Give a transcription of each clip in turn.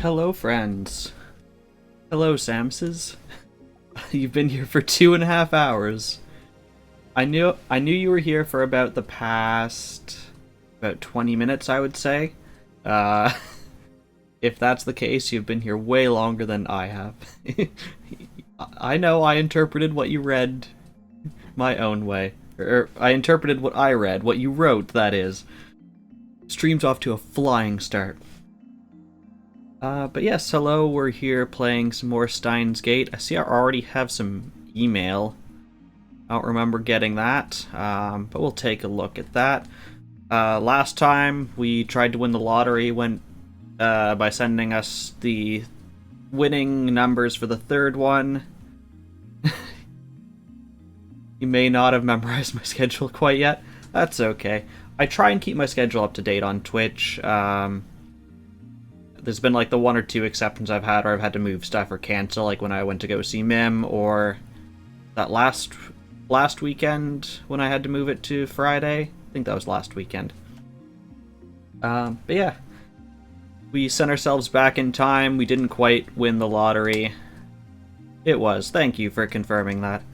Hello, friends. Hello, Samses. You've been here for 2.5 hours. I knew you were here for about the past about 20 minutes, I would say. Uh, if that's the case, you've been here way longer than I have. I know I interpreted what you read my own way. Or I interpreted what I read, what you wrote, that is. Stream's off to a flying start. But yes, hello, we're here playing some more Steins Gate. I see I already have some email. I don't remember getting that, but we'll take a look at that. Last time we tried to win the lottery by sending us the winning numbers for the third one. You may not have memorized my schedule quite yet. That's okay. I try and keep my schedule up to date on Twitch. There's been like the one or two exceptions I've had where I've had to move stuff or cancel, like when I went to go see Mim, or that last weekend when I had to move it to Friday. I think that was last weekend. But yeah, we sent ourselves back in time. We didn't quite win the lottery. It was. Thank you for confirming that.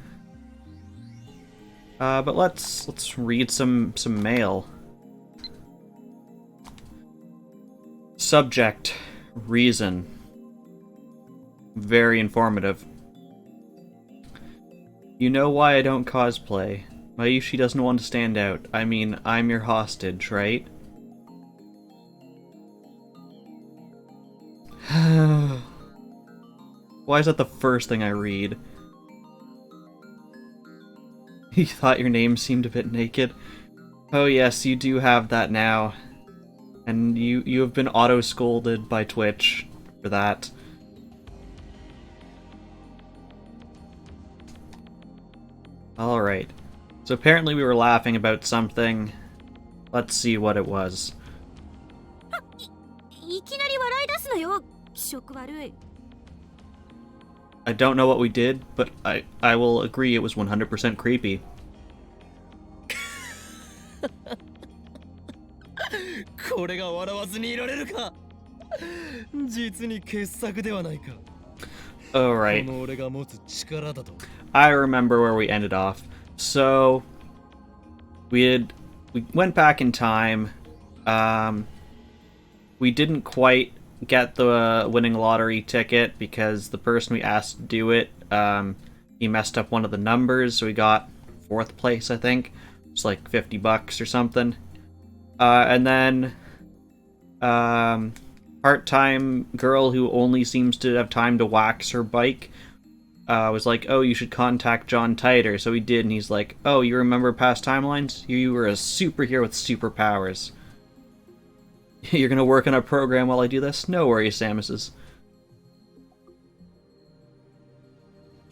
But let's read some mail. Subject, reason. Very informative. You know why I don't cosplay. Mayushi doesn't want to stand out. I mean, I'm your hostage, right? Why is that the first thing I read? You thought your name seemed a bit naked? Oh yes, you do have that now. And you have been auto-scolded by Twitch for that. Alright. So apparently we were laughing about something. Let's see what it was. I don't know what we did, but I will agree it was 100% creepy. これが笑わずにいられるか。実に傑作ではないか。 Alright. この俺が持つ力だと。 I remember where we ended off. So we went back in time. We didn't quite get the winning lottery ticket because the person we asked to do it, he messed up one of the numbers, so we got 4th place, I think. It's like $50 or something. And then part-time girl who only seems to have time to wax her bike was like, oh, you should contact John Titor. So he did, and he's like, oh, you remember past timelines? You were a superhero with superpowers. You're gonna work on a program while I do this? No worries, Samuses.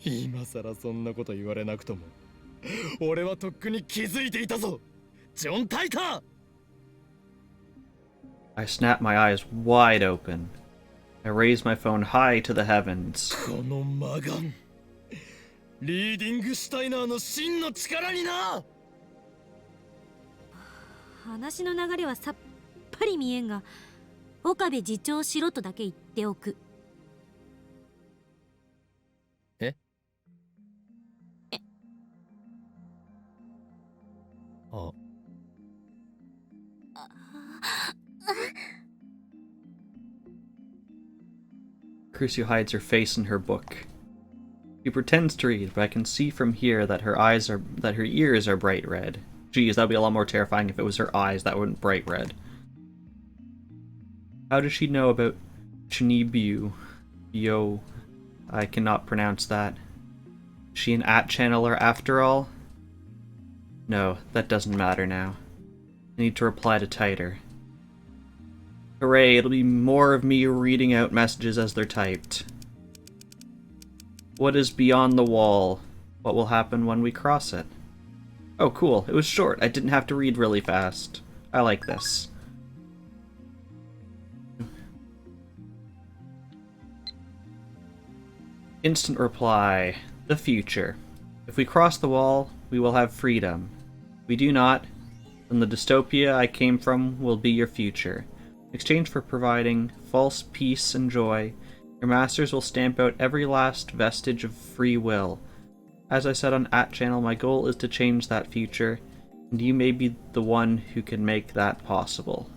今さらそんなこと言われなくとも、俺はとっくに気づいていたぞ、ジョン・タイター。 I snapped my eyes wide open. I raised my phone high to the heavens. この魔眼、リーディングシュタイナーの真の力にな。話の流れはさっぱり見えんが、岡部次長しろとだけ言っておく。え？あ。 Crucio hides her face in her book. She pretends to read, but I can see from here that her ears are bright red. Geez, that'd be a lot more terrifying if it was her eyes that weren't bright red. How does she know about Chinibu? Yo, I cannot pronounce that. Is she an @channeler after all? No, that doesn't matter now. I need to reply to Titor. Hooray, it'll be more of me reading out messages as they're typed. What is beyond the wall? What will happen when we cross it? Oh, cool. It was short. I didn't have to read really fast. I like this. Instant reply. The future. If we cross the wall, we will have freedom. If we do not, then the dystopia I came from will be your future. In exchange for providing false peace and joy, your masters will stamp out every last vestige of free will. As I said on @channel, my goal is to change that future, and you may be the one who can make that possible.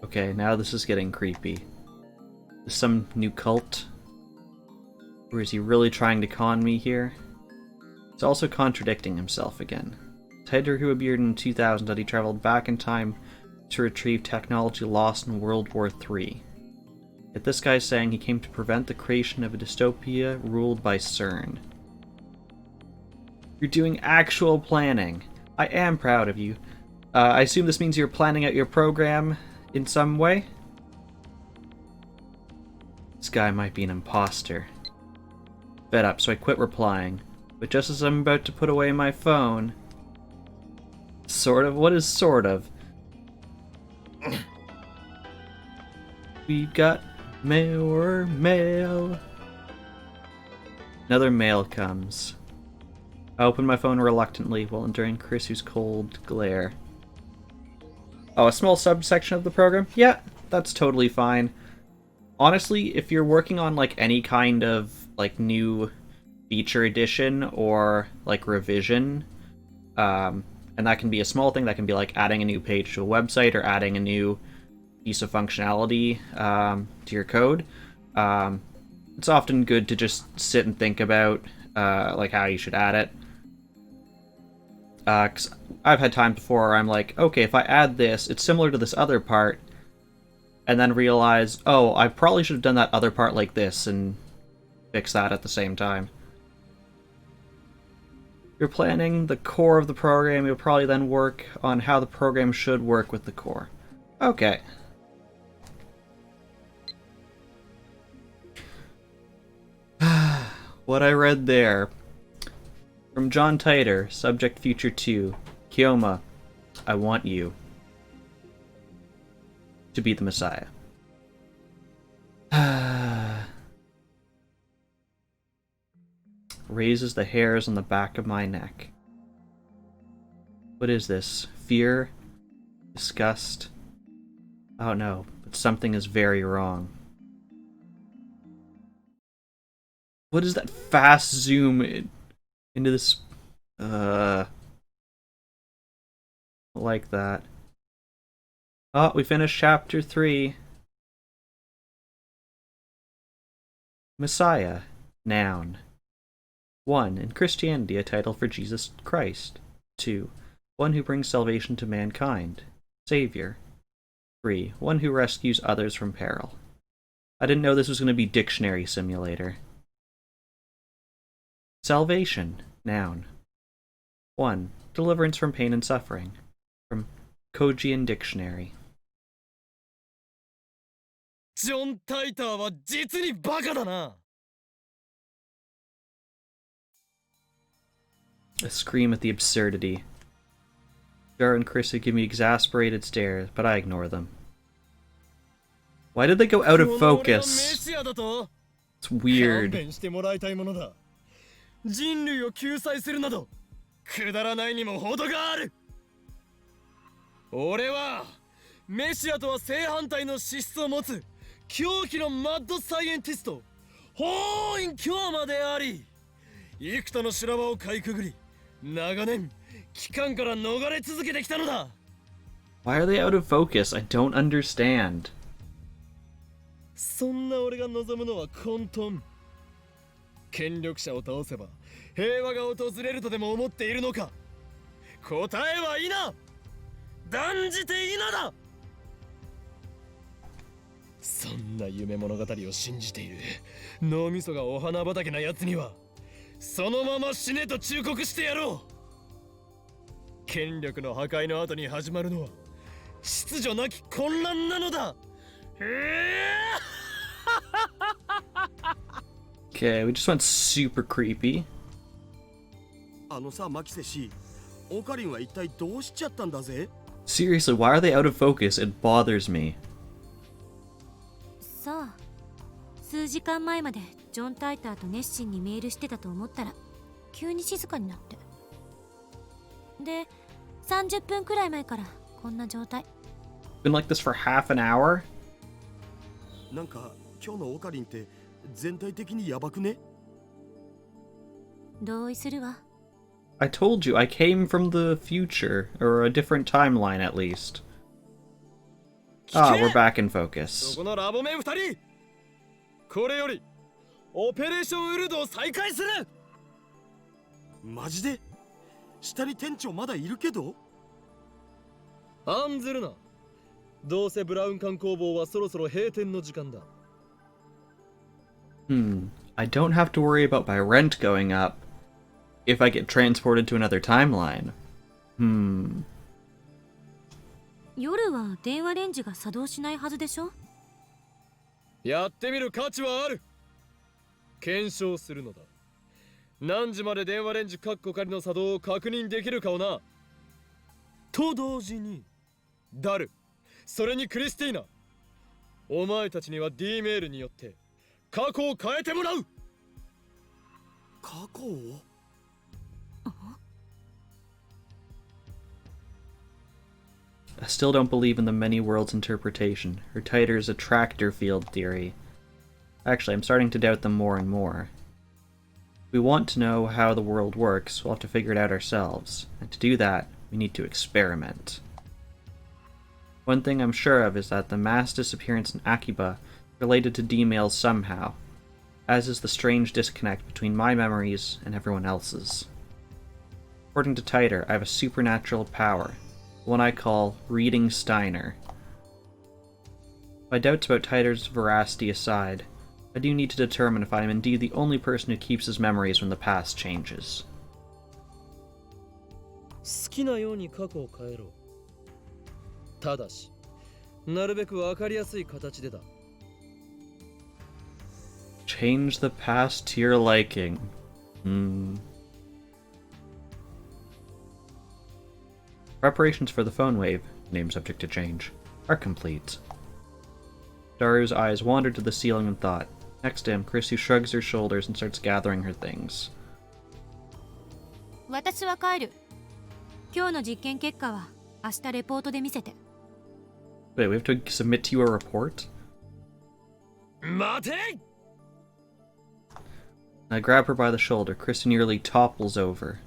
Okay, now this is getting creepy. Is some new cult? Or is he really trying to con me here? He's also contradicting himself again. Tighter who appeared in 2000 that he traveled back in time to retrieve technology lost in World War III. Yet this guy's saying he came to prevent the creation of a dystopia ruled by CERN. You're doing actual planning. I am proud of you. I assume this means you're planning out your program in some way? This guy might be an imposter. Fed up, so I quit replying. But just as I'm about to put away my phone... Sort of? What is sort of? We've got mail. Another mail comes. I open my phone reluctantly while enduring Chrissy's cold glare. Oh, a small subsection of the program? Yeah, that's totally fine. Honestly, if you're working on like any kind of like new feature addition or like revision, and that can be a small thing, that can be like adding a new page to a website or adding a new piece of functionality to your code, it's often good to just sit and think about like how you should add it. Because I've had times before where I'm like, okay, if I add this, it's similar to this other part, and then realize, oh, I probably should have done that other part like this, and fix that at the same time. You're planning the core of the program, you'll probably then work on how the program should work with the core. Okay. What I read there. From John Titer, Subject Future 2. Kyoma, I want you to be the Messiah. Raises the hairs on the back of my neck. What is this? Fear? Disgust? Oh no, but something is very wrong. What is that fast zoom into this? Like that. Oh, we finished chapter 3. Messiah. Noun. 1. In Christianity, a title for Jesus Christ. 2. One who brings salvation to mankind. Savior. 3. One who rescues others from peril. I didn't know this was going to be Dictionary Simulator. Salvation. Noun. 1. Deliverance from pain and suffering. From Kojian Dictionary. ジョン・タイターは実にバカだな。 I scream at the absurdity. Jar and Chrissy give me exasperated stares, but I ignore them. Why did they go out of focus? It's weird. 人類を救済するなどくだらないにも程がある。俺はメシアとは正反対の資質を持つ狂気のマッドサイエンティスト法院京馬であり、幾多の修羅場をかいくぐり、長年機関から逃れ続けてきたのだ。 Why are they out of focus? I don't understand. そんな俺が望むのは混沌。権力者を倒せば平和が訪れるとでも思っているのか。答えは否。断じて否だ。そんな夢物語を信じている脳みそがお花畑な奴にはそのまま死ねと忠告してやろう。権力の破壊の後に始まるのは秩序なき混乱なのだ。Okay, we just went super creepy. あのさ、マキセ氏、オカリンは一体どうしちゃったんだぜ? Seriously, why are they out of focus? It bothers me. さあ、数時間前までジョン・タイターと熱心にメールしてたと思ったら急に静かになって。で、30分くらい前からこんな状態。 Been like this for half an hour? なんか今日のオカリンって全体的にヤバくね？同意するわ。 I told you, I came from the future, or a different timeline at least. Ah, we're back in そ focus. このラボメン2人、これよりオペレーションウルドを再開する。マジで？下に店長まだいるけど？案ずるな。どうせブラウン管工房はそろそろ閉店の時間だ。I don't have to worry about my rent going up if I get transported to another timeline. 夜は電話レンジが作動しないはずでしょ。やってみる価値はある。検証するのだ。何時まで電話レンジカッコ仮の作動を確認できるかをな。と同時にダル、それにクリスティーナ、お前たちには D メールによって過去を変えてもらう。過去を？ I still don't believe in the many worlds interpretation, or Titer's attractor field theory. Actually, I'm starting to doubt them more and more. If we want to know how the world works, we'll have to figure it out ourselves, and to do that, we need to experiment. One thing I'm sure of is that the mass disappearance in Akiba is related to D-mails somehow, as is the strange disconnect between my memories and everyone else's. According to Titer, I have a supernatural power, one I call Reading Steiner. My doubts about Titer's veracity aside, I do need to determine if I am indeed the only person who keeps his memories when the past changes. 好きなように過去を変えろ。ただし、なるべくわかりやすい形でだ。Change the past to your liking. Preparations for the phone wave, name subject to change, are complete. Daru's eyes wandered to the ceiling in thought. Next to him, Chrissy shrugs her shoulders and starts gathering her things. 私は帰る。今日の実験結果は明日レポートで見せて。 Wait, we have to submit to you a report? 待て！ I grab her by the shoulder. Chrissy nearly topples over.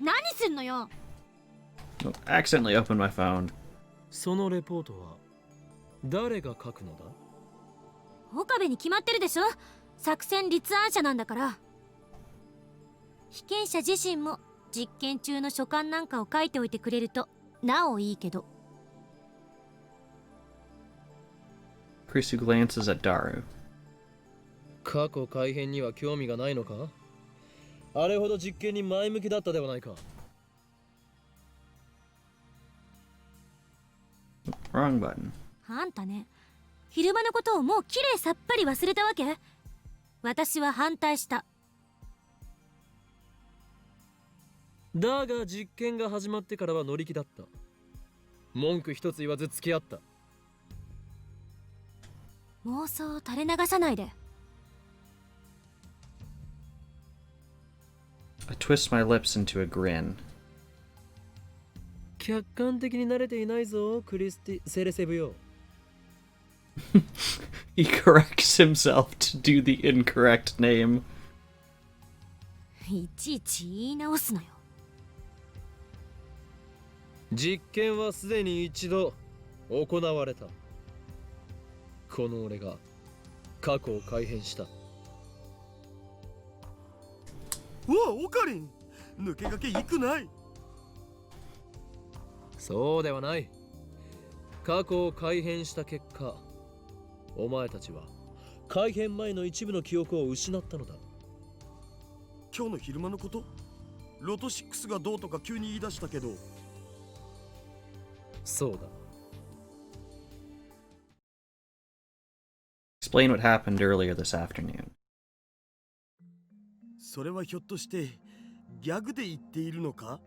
何すんのよ。 Oh, accidentally opened my phone. そのレポートは誰が書くのだ？岡部に決まってるでしょ。作戦立案者なんだから。被験者自身も実験中の所感なんかを書いておいてくれるとなおいいけど。 Chrissy glances at Daru. 過去改変には興味がないのか？あれほど実験に前向きだったではないか。 Wrong button. あんたね、昼間のことをもうきれいさっぱり忘れたわけ？私は反対した。だが実験が始まってからは乗り気だった。文句一つ言わず付き合った。妄想を垂れ流さないで。 I twist my lips into a grin. 客観的に慣れていないぞ、クリスティ・セレセブよ。He corrects himself to do the incorrect name. いちいち言い直すのよ。実験はすでに一度行われた。この俺が過去を改変した。うわ、オカリン、抜け駆けいくない。そうではない。過去を改変した結果、お前たちは改変前の一部の記憶を失ったのだ。今日の昼間のこと？ロト6がどうとか急に言い出したけど。そうだ。Explain what happened earlier this afternoon. それはひょっとしてギャグで言っているのか？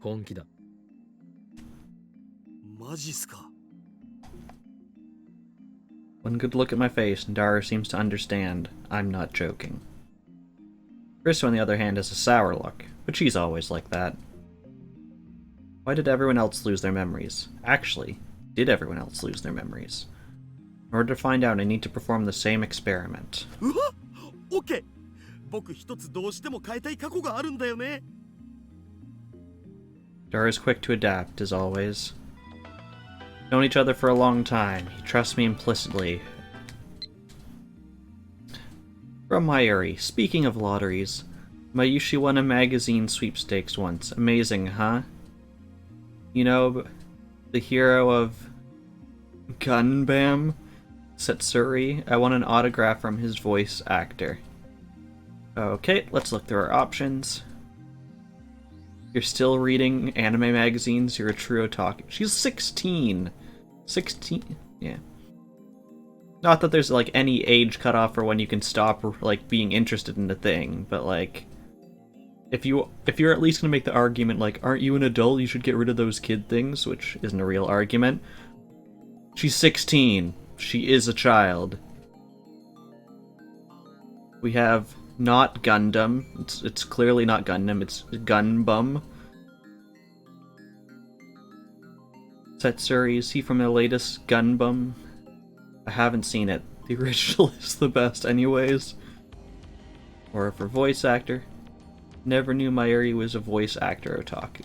本気だ。マジっすか？ One good look at my face, and Daru seems to understand I'm not joking. Chris, on the other hand, has a sour look, but she's always like that. Why did everyone else lose their memories? Actually, did everyone else lose their memories? In order to find out, I need to perform the same experiment. うわオッケー僕一つどうしても変えたい過去があるんだよね Dara's quick to adapt, as always. Known each other for a long time. He trusts me implicitly. From Mayuri. Speaking of lotteries, Mayushi won a magazine sweepstakes once. Amazing, huh? You know, the hero of Gunbam, Setsuri. I want an autograph from his voice actor. Okay, let's look through our options. You're still reading anime magazines, you're a true otaku. She's 16! 16? Yeah. Not that there's, like, any age cutoff for when you can stop, like, being interested in a thing, but, like... If you're at least gonna make the argument, like, aren't you an adult, you should get rid of those kid things, which isn't a real argument. She's 16. She is a child. We have... not Gundam. It's clearly not Gundam, it's Gunbum. Setsuri, is he from the latest Gunbum? I haven't seen it. The original is the best anyways. Or for voice actor. Never knew Mayuri was a voice actor otaku.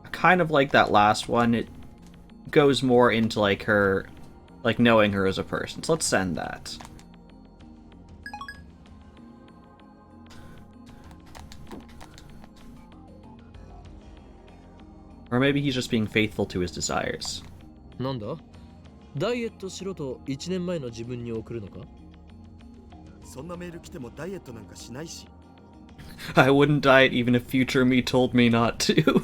I kind of like that last one. It goes more into like her, like knowing her as a person. So let's send that. Or maybe he's just being faithful to his desires. なんだダイエットしろと1年前の自分に送るのかそんなメール来てもダイエットなんかしないし I wouldn't diet even if future me told me not to.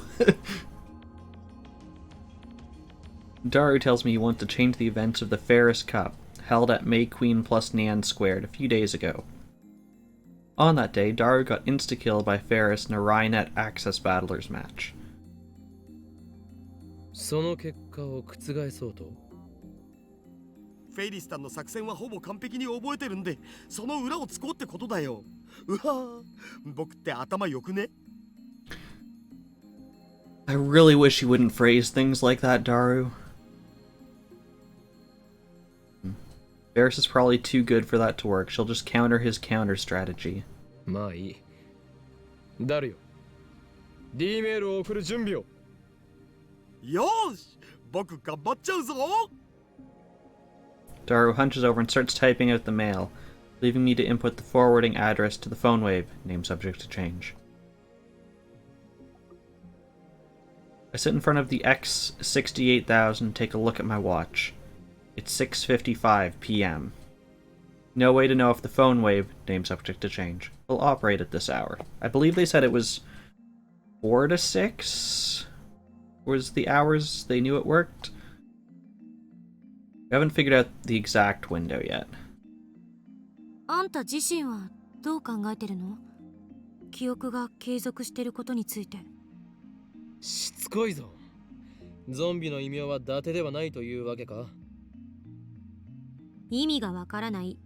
Daru tells me he wants to change the events of the Ferris Cup, held at May Queen plus Nan Squared a few days ago. On that day, Daru got insta-killed by Ferris in a Rhinet Access Battlers match. その結果を覆そうとフェイリスタンの作戦はほぼ完璧に覚えてるんでその裏をつこうってことだようわー僕って頭良くね I really wish you wouldn't phrase things like that, Daru. Ferris is probably too good for that to work. She'll just counter his counter strategy. まあいいダルよ D メールを送る準備をよーし僕頑張っちゃうぞ Daru hunches over and starts typing out the mail, leaving me to input the forwarding address to the phone wave, name subject to change. I sit in front of the X68000 and take a look at my watch. It's 6:55 p.m. No way to know if the phone wave, name subject to change, will operate at this hour. I believe they said it was 4 to 6 was the hours they knew it worked. We haven't figured out the exact window yet. あんた自身はどう考えてるの？記憶が継続してることについて。しつこいぞゾンビの異名は伊達ではないというわけか意味がわからない。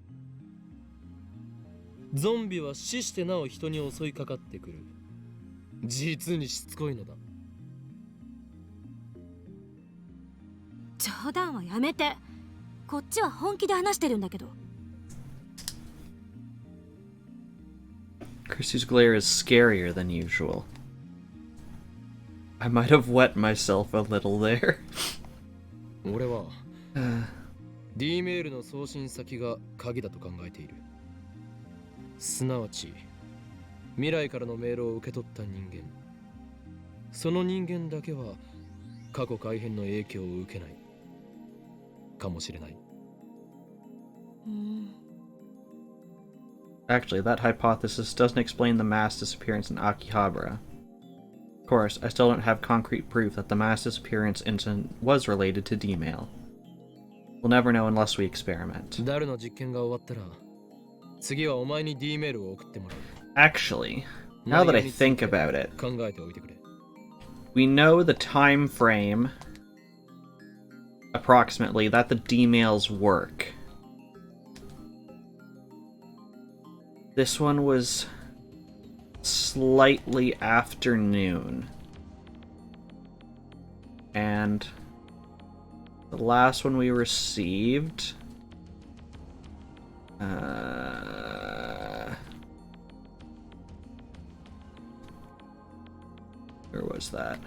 ゾンビは死してなお人に襲いかかってくる実にしつこいのだ冗談はやめて。こっちは本気で話してるんだけど。Chrissy's glare is scarier than usual. I might have wet myself a little there. 俺は D メールの送信先が鍵だと考えているすなわち未来からのメールを受け取った人間その人間だけは過去改変の影響を受けないかもしれない Actually, that hypothesis doesn't explain the mass disappearance in Akihabara. Of course, I still don't have concrete proof that the mass disappearance incident was related to D-mail. We'll never know unless we experiment. ダルの実験が終わったら次はお前に D メールを送ってもらう Actually, now that I think about it, 考えておいてくれ we know the time frame approximately that the D-mails work. This one was slightly after noon. And the last one we received... where was that?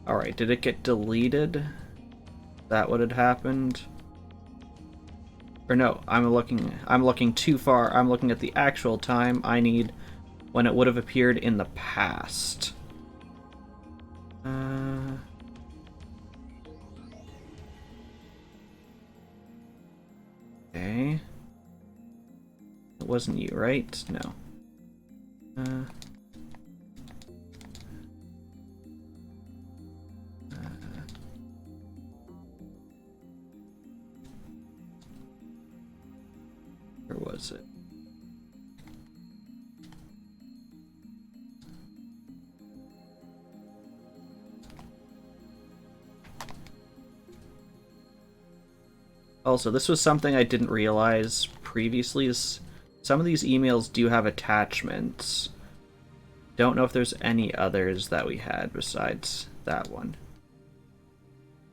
Alright, did it get deleted? Is that what had happened? Or no, I'm looking too far. I'm looking at the actual time I need when it would have appeared in the past. Okay. It wasn't you, right? No. Where was it? Also, this was something I didn't realize previously. Is some of these emails do have attachments. Don't know if there's any others that we had besides that one.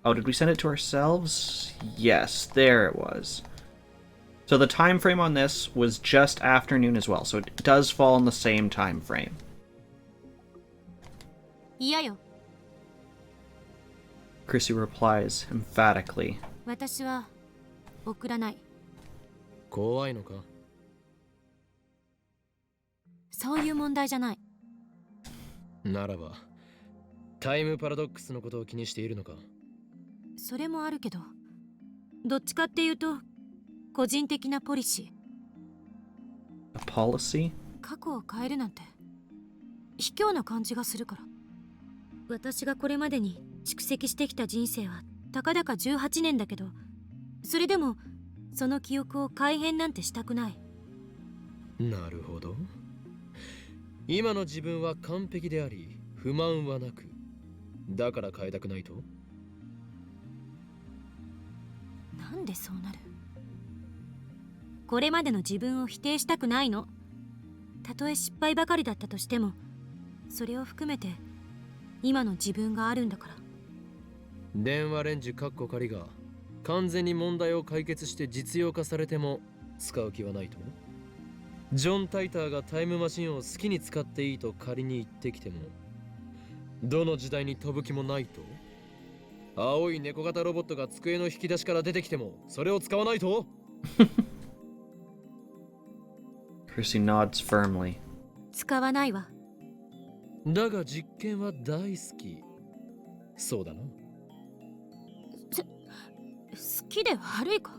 Oh, did we send it to ourselves? Yes, there it was. So the time frame on this was just afternoon as well, so it does fall in the same time frame. 嫌よ。 Chrissy replies emphatically. 私は送らない。怖いのか？そういう問題じゃない。ならば、タイムパラドックスのことを気にしているのか？それもあるけど、どっちかっていうと個人的なポリシー。 A policy? 過去を変えるなんて卑怯な感じがするから。私がこれまでに蓄積してきた人生はたかだか18年だけど、それでもその記憶を改変なんてしたくない。なるほど。今の自分は完璧であり不満はなく、だから変えたくないと？なんでそうなる？これまでの自分を否定したくないの。たとえ失敗ばかりだったとしても、それを含めて今の自分があるんだから。電話レンジ仮が完全に問題を解決して実用化されても使う気はないと？ジョン・タイターがタイムマシンを好きに使っていいと仮に言ってきても、どの時代に飛ぶ気もないと？青い猫型ロボットが机の引き出しから出てきてもそれを使わないと？ Chrissy nods firmly. 使わないわ。だが実験は大好き。そうだな。好きで悪いか？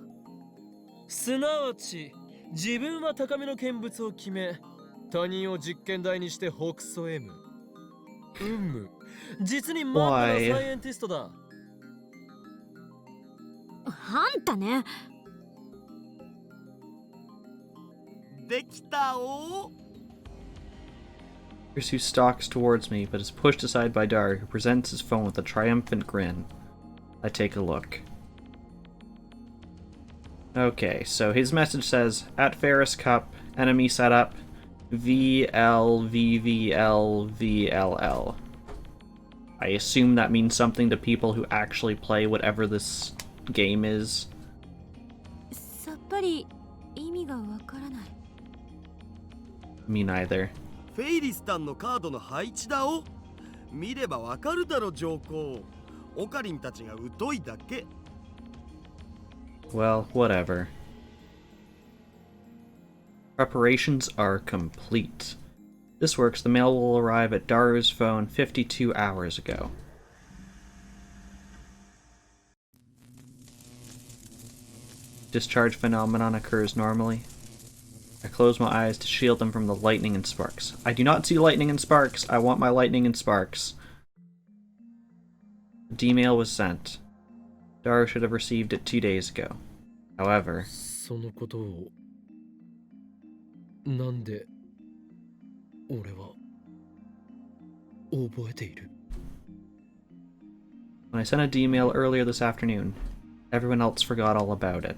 すなわち自分は高めの見物を決め、他人を実験台にして北総 M。実にマッドなサイエンティストだ。あんたね。できたお。 Chrissy stalks towards me, but is pushed aside by Dar, who presents his phone with a triumphant grin. I take a look. Okay, so his message says, at Ferris Cup, enemy setup, VLVVLVLL. I assume that means something to people who actually play whatever this game is. さっぱり意味がわからない。Me neither. フェイリスタンのカードの配置だお。見ればわかるだろ上皇。オカリンたちが疎いだけ。Well, whatever. Preparations are complete. This works, the mail will arrive at Daru's phone 52 hours ago. Discharge phenomenon occurs normally. I close my eyes to shield them from the lightning and sparks. I do not see lightning and sparks. I want my lightning and sparks. The D-mail was sent. Daru should have received it 2 days ago. However... そのことをなんで俺は覚えている？ When I sent a D-mail earlier this afternoon, everyone else forgot all about it.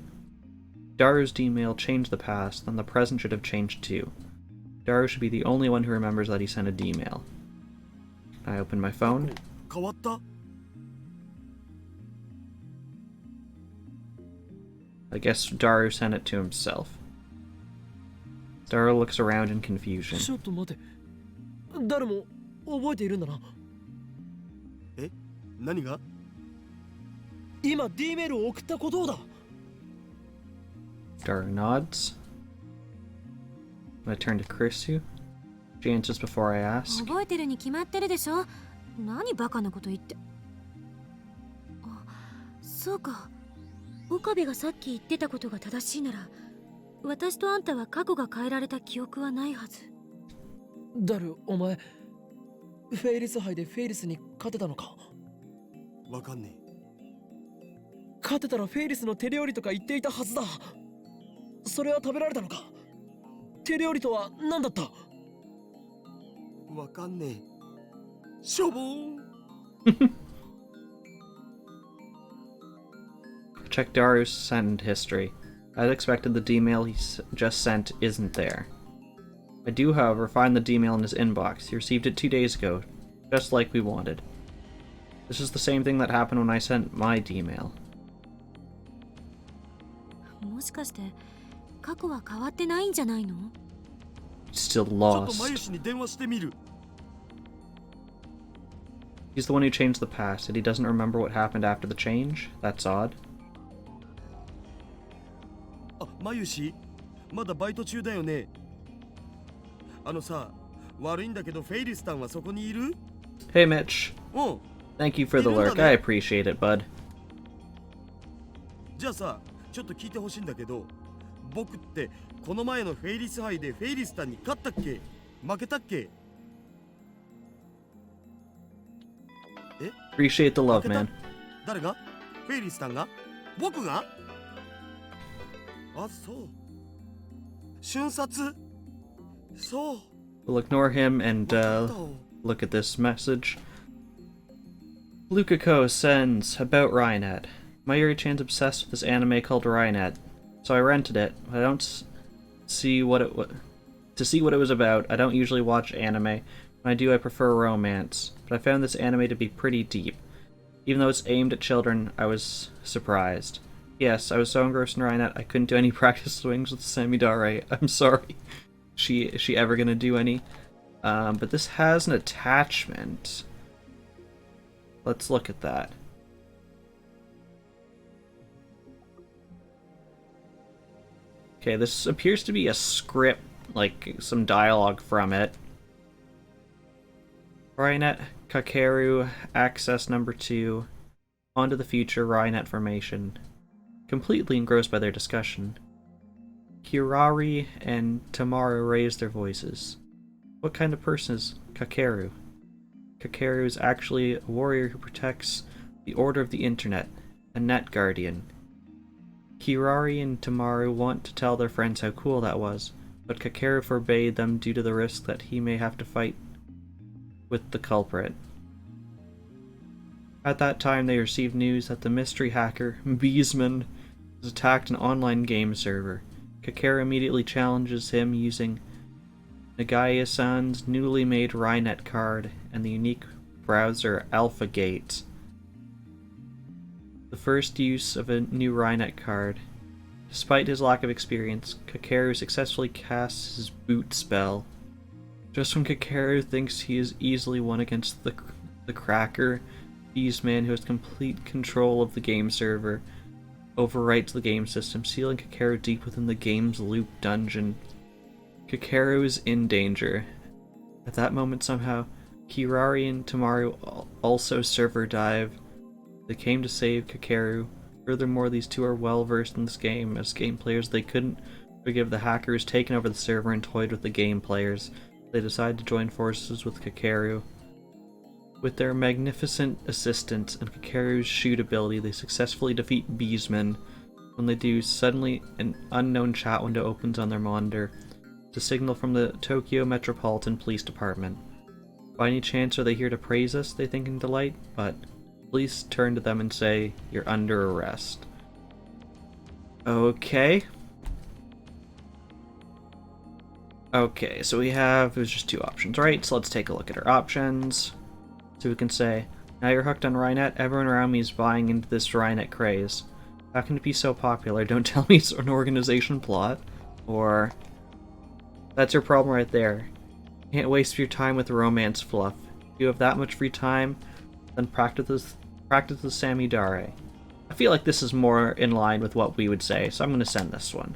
Daru's D-mail changed the past, then the present should have changed too. Daru should be the only one who remembers that he sent a D-mail. I open my phone. 変わった？ I guess Daru sent it to himself. Daru looks around in confusion. ちょっと待て。誰も覚えているんだな。え？何が？今 D メールを送ったことをだ。Daru nods. I turn to Krisu. She answers before I ask. 覚えてるに決まってるでしょ。何バカなこと言って。あ、そうか。岡部がさっき言ってたことが正しいなら、私とあんたは過去が変えられた記憶はないはず。ダル、お前、フェイリス杯でフェイリスに勝てたのか？わかんね勝てたらフェイリスの手料理とか言っていたはずだ。それは食べられたのか？手料理とは何だった？え。わかんねえ。しょぼーん。Check Daru's send history. As expected, the D-mail he just sent isn't there. I do, however, find the D-mail in his inbox. He received it 2 days ago, just like we wanted. This is the same thing that happened when I sent my D-mail. もしかして過去は変わってないんじゃないの？ Still ちょっと lost. マユシに電話してみる。 He's the one who changed the past, and he doesn't remember what happened after the change? That's odd. あ、マユシ、まだバイト中だよね。あのさ、悪いんだけどフェイリスタンはそこにいる？ Hey, Mitch. うん。 Thank you for the lurk. I appreciate it, bud. じゃあさ、ちょっと聞いてほしいんだけど、僕ってこの前のフェイリス杯でフェイリスタンに勝ったっけ？負けたっけ？ Appreciate the 負 love, けた？ man. 誰が？フェイリスタンが？僕が？あ、そう。瞬殺？そう。 We'll ignore him and わかった。 look at this message. Lukako sends about Rainet. Mayuri-chan's obsessed with this anime called Rainet, so I rented it. I don't see what it to see what it was about. I don't usually watch anime. When I do, I prefer romance. But I found this anime to be pretty deep. Even though it's aimed at children, I was surprised. Yes, I was so engrossed in Rainet, I couldn't do any practice swings with Samidare. I'm sorry. Is she ever gonna do any? But this has an attachment. Let's look at that. Okay, this appears to be a script, like some dialogue from it. Rainet, Kakeru, access number 2. On to the future, Rainet formation. Completely engrossed by their discussion. Kirari and Tamaru raise their voices. What kind of person is Kakeru? Kakeru is actually a warrior who protects the order of the internet, a net guardian. Kirari and Tamaru want to tell their friends how cool that was, but Kakeru forbade them due to the risk that he may have to fight with the culprit. At that time, they received news that the mystery hacker, Beesman, has attacked an online game server. Kakeru immediately challenges him using Nagaya-san's newly made Rainet card and the unique browser AlphaGate. The first use of a new Rainet card. Despite his lack of experience, Kakeru successfully casts his boot spell. Just when Kakeru thinks he is easily won against the cracker, Beastman, who has complete control of the game server, overwrites the game system, sealing Kakeru deep within the game's loop dungeon. Kakeru is in danger. At that moment, somehow, Kirari and Tamaru also server dive. They came to save Kakeru. Furthermore, these two are well versed in this game. As game players, they couldn't forgive the hackers taking over the server and toyed with the game players. They decided to join forces with Kakeru. With their magnificent assistance and Kakeru's shoot ability, they successfully defeat Beesman. When they do, suddenly an unknown chat window opens on their monitor. It's a signal from the Tokyo Metropolitan Police Department. By any chance are they here to praise us, they think in delight, but police turn to them and say, "You're under arrest." Okay. Okay, so there's just two options, right? So let's take a look at our options. So we can say, now you're hooked on Rynet, everyone around me is buying into this Rynet craze. How can it be so popular? Don't tell me it's an organization plot. Or, that's your problem right there. You can't waste your time with romance fluff. If you have that much free time, then practice with Samidare. I feel like this is more in line with what we would say, so I'm going to send this one.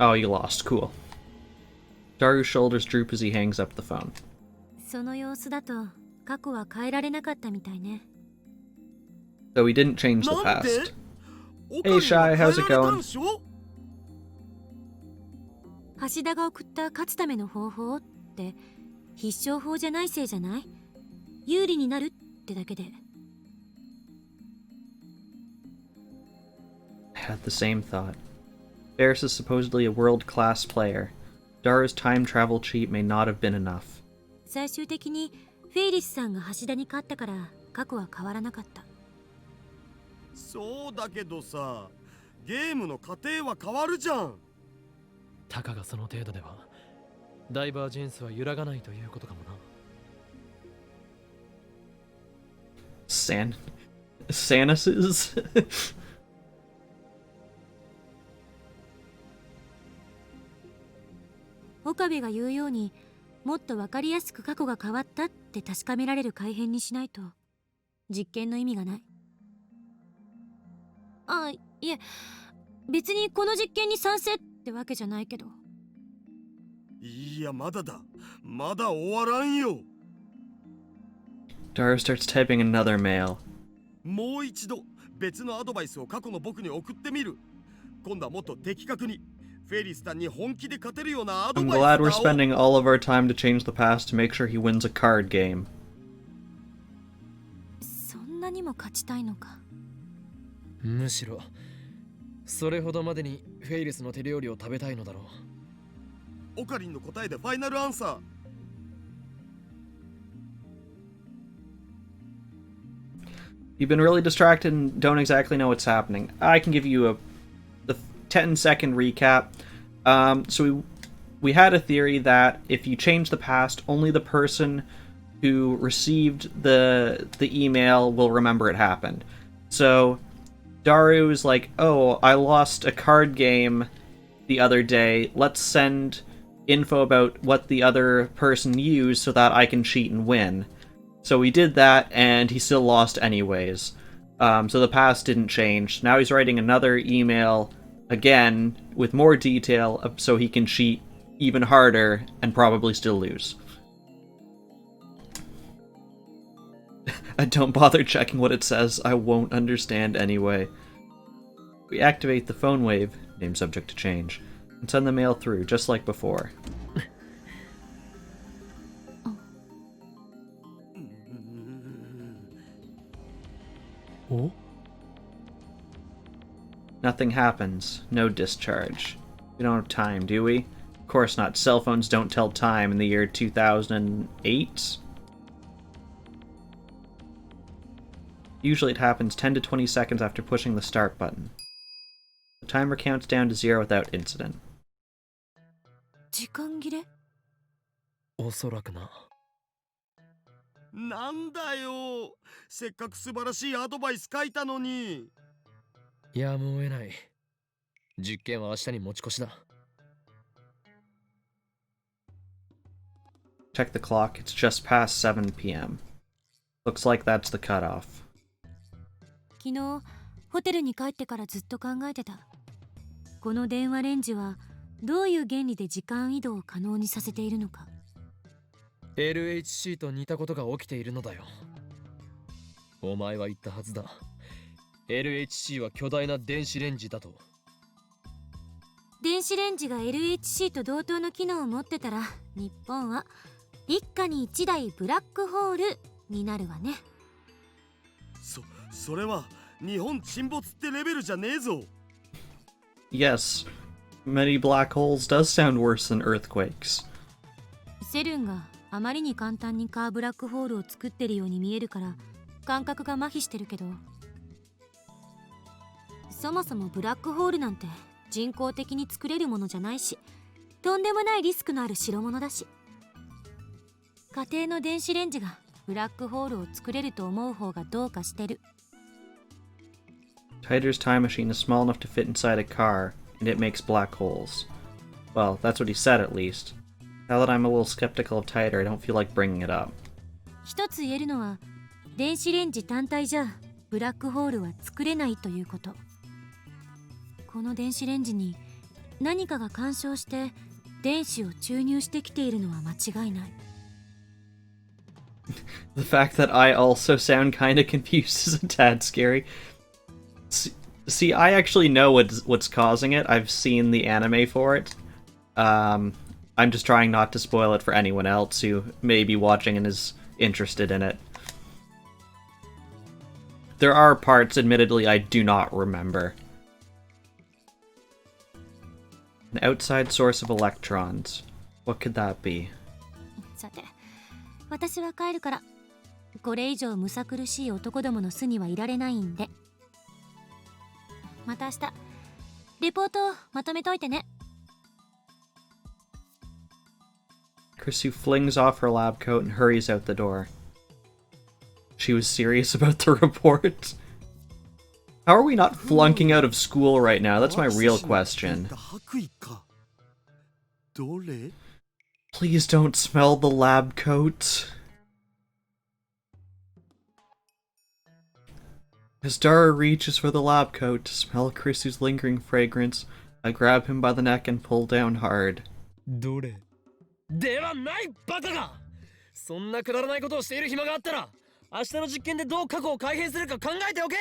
Oh, you lost. Cool. Daru's shoulders droop as he hangs up the phone. その様子だと過去は変えられなかったみたいね。So we didn't change the なんで past. オカリンは Shai, how's it 変えられた going? んでしょ橋田が送った勝つための方法って必勝法じゃないせいじゃない？有利になるってだけで。I had the same thought. Ferris is supposedly a world-class player. Daru's time travel cheat may not have been enough. 最終的にフェイリスさんが橋田に勝ったから過去は変わらなかった。そうだけどさ、ゲームの過程は変わるじゃん。たかがその程度ではダイバージェンスは揺らがないということかもな。Sanuses? 岡部が言うようにもっと分かりやすく過去が変わったって確かめられる改変にしないと実験の意味がない。あ、いえ、別にこの実験に賛成ってわけじゃないけど。いや、まだだ。まだ終わらんよ。Daru starts typing another mail. もう一度別のアドバイスを過去の僕に送ってみる。今度はもっと的確にフェリスさんに本気で勝てるようなアド I'm バイス glad だ we're を。 spending all of our time to change the past to make sure he wins a card game. そんなにも勝ちたいのか。むしろそれほどまでにフェイリスの手料理を食べたいのだろう。オカリンの答えでファイナルアンサー。You've been really distracted and don't exactly know what's happening. I can give you the 10-second recap. So we had a theory that if you change the past, only the person who received the email will remember it happened. So Daru is like, oh, I lost a card game the other day. Let's send info about what the other person used so that I can cheat and win. So we did that, and he still lost anyways. So the past didn't change. Now he's writing another email again with more detail so he can cheat even harder and probably still lose. Don't bother checking what it says. I won't understand anyway. We activate the phone wave, name subject to change, and send the mail through, just like before. Oh? Nothing happens. No discharge. We don't have time, do we? Of course not. Cell phones don't tell time in the year 2008? Usually it happens 10 to 20 seconds after pushing the start button. The timer counts down to 0 without incident. 時間切れ？おそらくな。なんだよ。せっかく素晴らしいアドバイス書いたのに。やむを得ない。実験は明日に持ち越しだ。Check the clock. It's just past 7 p.m. Looks like that's the cutoff. 昨日ホテルに帰ってからずっと考えてた。この電話レンジはどういう原理で時間移動を可能にさせているのか。LHC と似たことが起きているのだよ。お前は言ったはずだ。LHC は巨大な電子レンジだと。電子レンジが LHC と同等の機能を持ってたら、日本は一家に一台ブラックホールになるわね。それは日本沈没ってレベルじゃねえぞ。Yes, many black holes does sound worse than earthquakes. セルンがあまりに簡単にカーブラックホールを作ってるように見えるから感覚が麻痺してるけど、そもそもブラックホールなんて人工的に作れるものじゃないし、とんでもないリスクのある代物だし、家庭の電子レンジがブラックホールを作れると思う方がどうかしてる。 Tider's time machine is small enough to fit inside a car, and it makes black holes. Well, that's what he said at least. Now that I'm a little skeptical of Tider, I don't feel like bringing it up. 一つ言えるのは、電子レンジ単体じゃブラックホールは作れないということ。この電子レンジに何かが干渉して電子を注入してきているのは間違いない。 The fact that I also sound kinda confused is a tad scary. See, I actually know what's causing it. I've seen the anime for it. I'm just trying not to spoil it for anyone else who may be watching and is interested in it. There are parts, admittedly, I do not remember. An outside source of electrons. What could that be? さて、私は帰るから。これ以上むさ苦しい男どもの巣にはいられないんで。また明日レポートまとめといてね。 Krisu flings off her lab coat and hurries out the door. She was serious about the report? How are we not flunking out of school right now? That's my real question. Please don't smell the lab coat. As Dara reaches for the lab coat to smell Krisu's lingering fragrance, I grab him by the neck and pull down hard. どれではないバカが。そんなくだらないことをしている暇があったら、明日の実験でどう過去を改変するか考えておけ。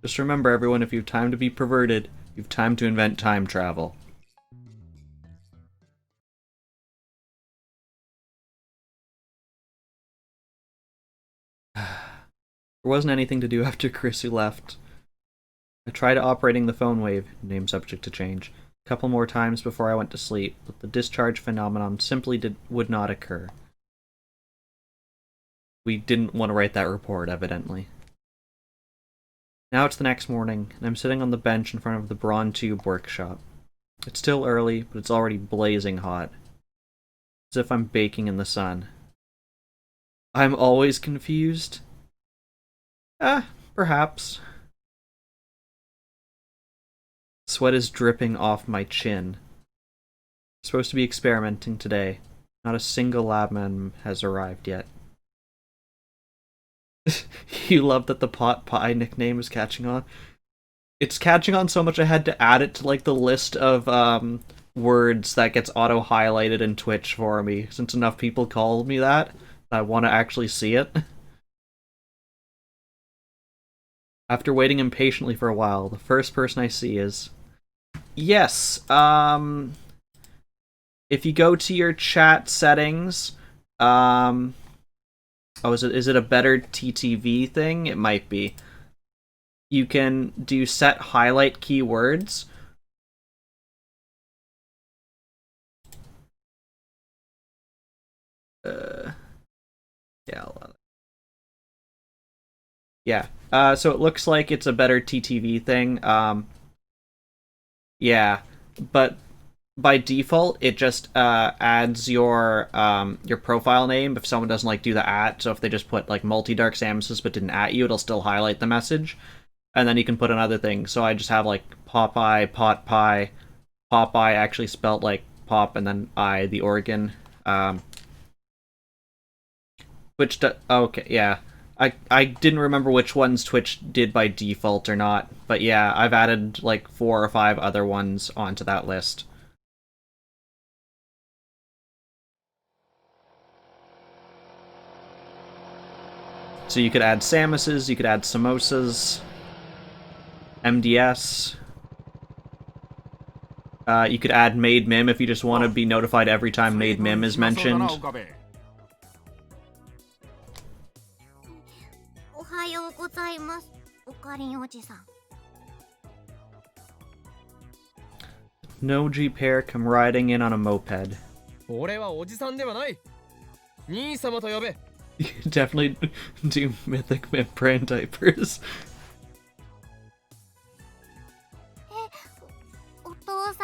Just remember, everyone, if you've time to be perverted, you've time to invent time travel. There wasn't anything to do after Krisu left. I tried operating the phone wave, name subject to change, a couple more times before I went to sleep, but the discharge phenomenon simply would not occur. We didn't want to write that report, evidently. Now it's the next morning, and I'm sitting on the bench in front of the Braun Tube workshop. It's still early, but it's already blazing hot. As if I'm baking in the sun. I'm always confused? Perhaps. Sweat is dripping off my chin. I'm supposed to be experimenting today. Not a single labman has arrived yet. You love that the pot pie nickname is catching on? It's catching on so much I had to add it to like the list of words that gets auto-highlighted in Twitch for me, since enough people called me that. I want to actually see it. After waiting impatiently for a while, the first person I see is... Yes, if you go to your chat settings, oh, is it a better TTV thing? It might be. You can do set highlight keywords. Yeah. So it looks like it's a better TTV thing. Yeah, but by default, it just adds your profile name if someone doesn't like do the @ so if they just put like multi-dark Samuses but didn't @ you, it'll still highlight the message. And then you can put another thing. So I just have like Popeye, pot pie, Popeye actually spelt like pop and then I, the organ. Okay, yeah. I didn't remember which ones Twitch did by default or not, but yeah, I've added like 4 or 5 other ones onto that list. So you could add Samuses, you could add Samosas, MDS. You could add Made Mim if you just want to be notified every time Made Mim is mentioned. Noji pair come riding in on a moped. You could definitely do Mythic Mim brand diapers.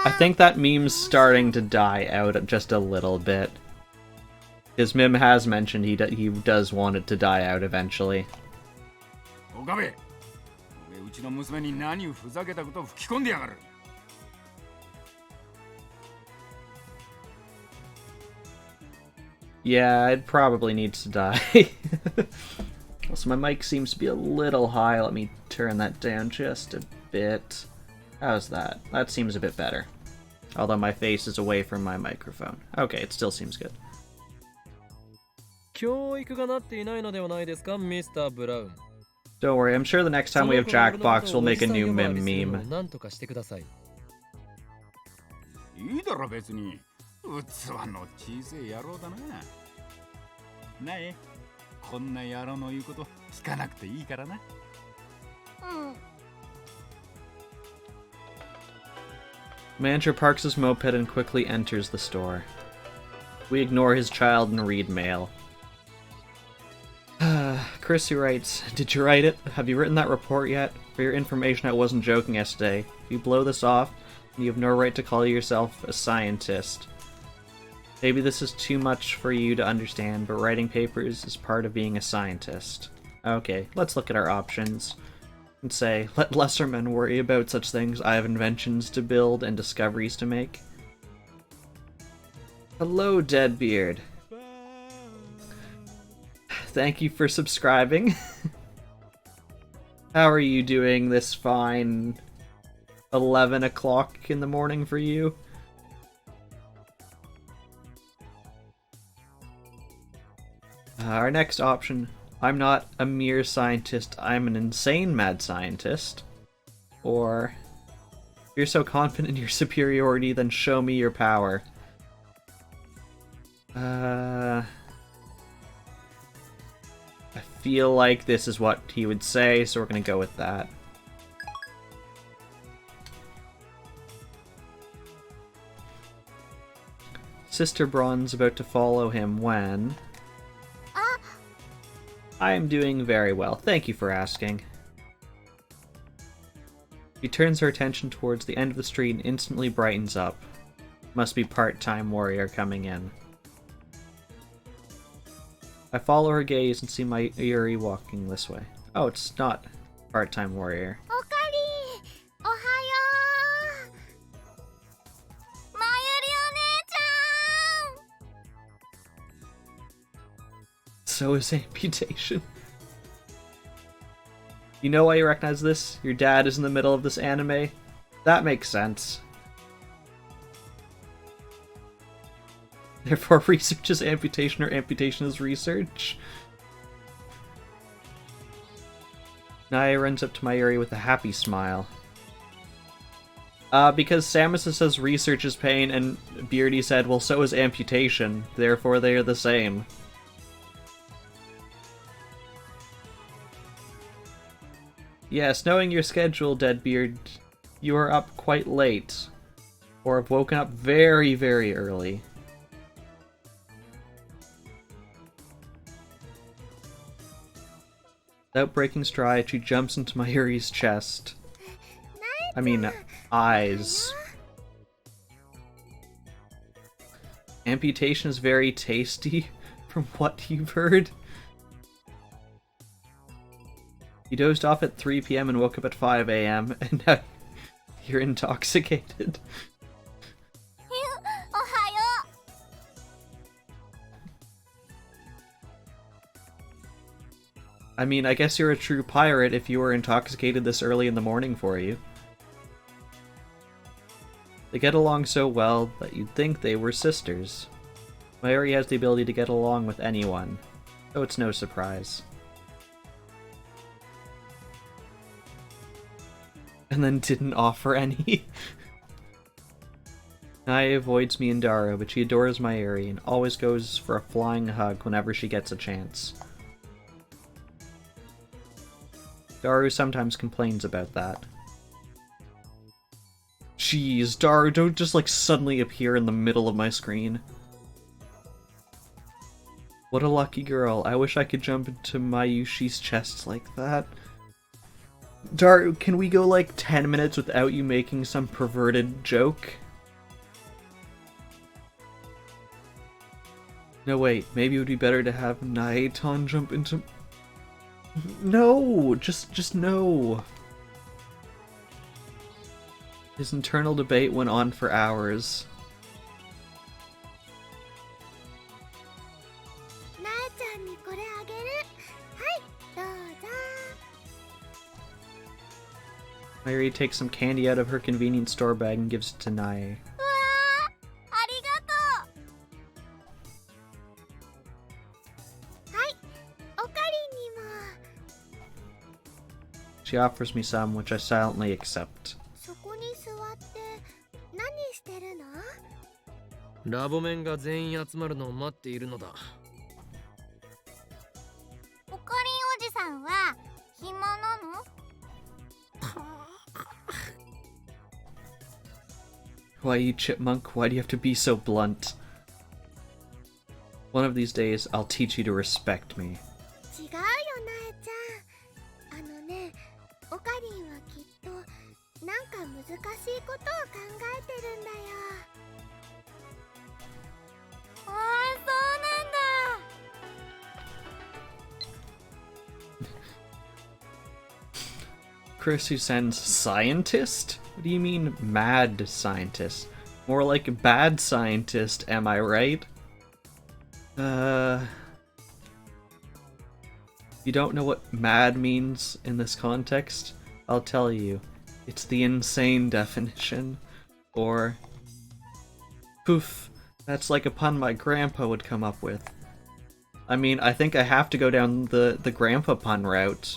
I think that meme's starting to die out just a little bit. Because Mim has mentioned he does want it to die out eventually. 岡部、うちの娘に何をふざけたことを吹き込んでやがる。Yeah, it probably needs to die. Also, my mic seems to be a little high. Let me turn that down just a bit. How's that? That seems a bit better. Although my face is away from my microphone. Okay, it still seems good. 教育がなっていないのではないですか、ミスター・ブラウン。 Don't worry, I'm sure the next time we have Jackbox, we'll make a new Mim meme. なんとかしてください。いいだろ別に。器の小さい野郎だな。なえ、こんな野郎の言うこと聞かなくていいからな。うん。 Manager parks his moped and quickly enters the store. We ignore his child and read mail. Chris, who writes, "Did you write it? Have you written that report yet? For your information, I wasn't joking yesterday. If you blow this off, you have no right to call yourself a scientist. Maybe this is too much for you to understand, but writing papers is part of being a scientist." Okay, let's look at our options. And say, let lesser men worry about such things. I have inventions to build and discoveries to make. Hello, Deadbeard. Thank you for subscribing. How are you doing this fine 11 o'clock in the morning for you? Our next option. I'm not a mere scientist, I'm an insane mad scientist. Or, if you're so confident in your superiority, then show me your power. I feel like this is what he would say, so we're gonna go with that. Sister Braun's about to follow him when... I am doing very well, thank you for asking. She turns her attention towards the end of the street and instantly brightens up. Must be part-time warrior coming in. I follow her gaze and see my Yuri walking this way. Oh, it's not part-time warrior. Okari! Ohayo! Mayuri-o-nee-chan! So is amputation. You know why you recognize this? Your dad is in the middle of this anime? That makes sense. Therefore, research is amputation or amputation is research. Naya runs up to Mayuri with a happy smile. Because Samus says research is pain and Beardy said, well, so is amputation. Therefore, they are the same. Yes, knowing your schedule, Deadbeard, you are up quite late. Or have woken up very, very early. Without breaking stride, she jumps into Mayuri's chest. I mean, eyes. Amputation is very tasty, from what you've heard. You dozed off at 3 p.m. and woke up at 5 a.m. and now you're intoxicated. Ohayo! I mean, I guess you're a true pirate if you were intoxicated this early in the morning for you. They get along so well that you'd think they were sisters. Mayuri has the ability to get along with anyone, so it's no surprise. And then didn't offer any. Naya avoids me and Daru, but she adores Mayuri and always goes for a flying hug whenever she gets a chance. Daru sometimes complains about that. Jeez, Daru, don't just like suddenly appear in the middle of my screen. What a lucky girl. I wish I could jump into Mayushi's chest like that. Daru, can we go like 10 minutes without you making some perverted joke? No, wait. Maybe it would be better to have Naiton jump into... No! Just no! His internal debate went on for hours. なえちゃんにこれあげる。はいどうぞ。 Mary takes some candy out of her convenience store bag and gives it to Nae. うわーありがとう。はいおかりんにも。 She offers me some, which I silently accept. そこに座って何してるの？ラボメンが全員集まるのを待っているのだ。おかりんおじさんは暇なの？ Why, you chipmunk? Why do you have to be so blunt? One of these days, I'll teach you to respect me. 違うよなえちゃん。あのね、おかりんはきっとなんか難しいことを考えてるんだよ。ああ、そうなんだ。 Chris, who sends scientist? What do you mean, mad scientist? More like bad scientist, am I right? You don't know what mad means in this context? I'll tell you. It's the insane definition. Or... Poof, that's like a pun my grandpa would come up with. I mean, I think I have to go down the grandpa pun route.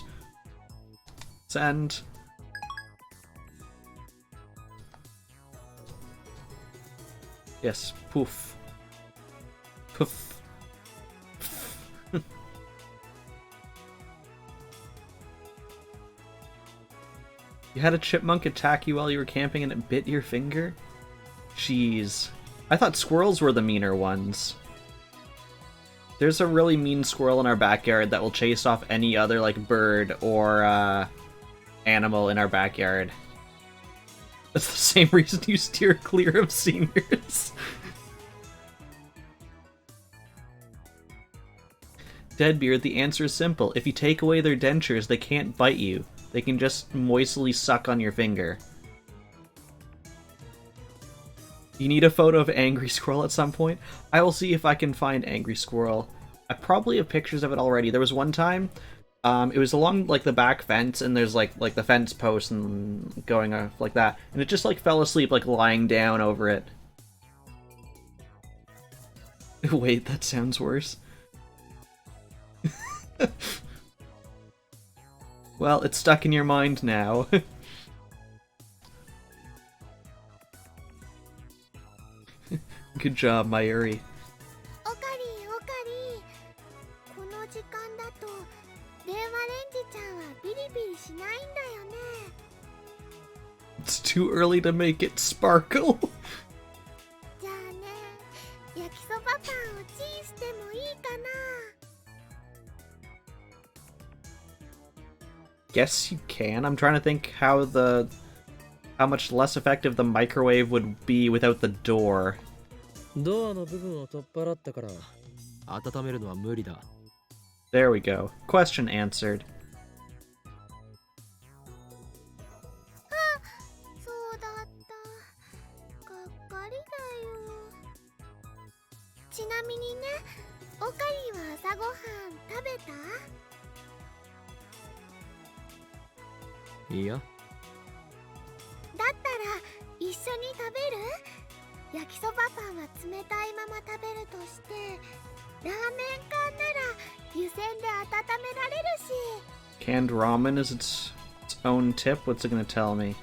Send. Yes, poof. Poof. You had a chipmunk attack you while you were camping and it bit your finger? Jeez. I thought squirrels were the meaner ones. There's a really mean squirrel in our backyard that will chase off any other, like, bird or, animal in our backyard. That's the same reason you steer clear of seniors. Deadbeard, the answer is simple. If you take away their dentures, they can't bite you. They can just moistly suck on your finger. You need a photo of Angry Squirrel at some point? I will see if I can find Angry Squirrel. I probably have pictures of it already. There was one time, it was along, like, the back fence, and there's, like the fence post and going off like that, and it just, like, fell asleep, like, lying down over it. Wait, that sounds worse. Well, it's stuck in your mind now. Good job, Mayuri. おかりんおかりん。この時間だと電話レンジちゃんはビリビリしないんだよね。 It's too early to make it sparkle. じゃあね、焼きそばパンをチンしてもいいかな。 Guess you can. I'm trying to think how much less effective the microwave would be without the door. ドアの部分を取っ払ったから温めるのは無理だ。 There we go. Question answered. そうだった。がっかりだよ。ちなみにね、おかりんは朝ごはん食べた？いいや。だったら一緒に食べる？焼きそばパンは冷たいまま食べるとして、ラーメン缶なら湯煎で温められるし。 Canned ramen is its own tip? What's it gonna tell me?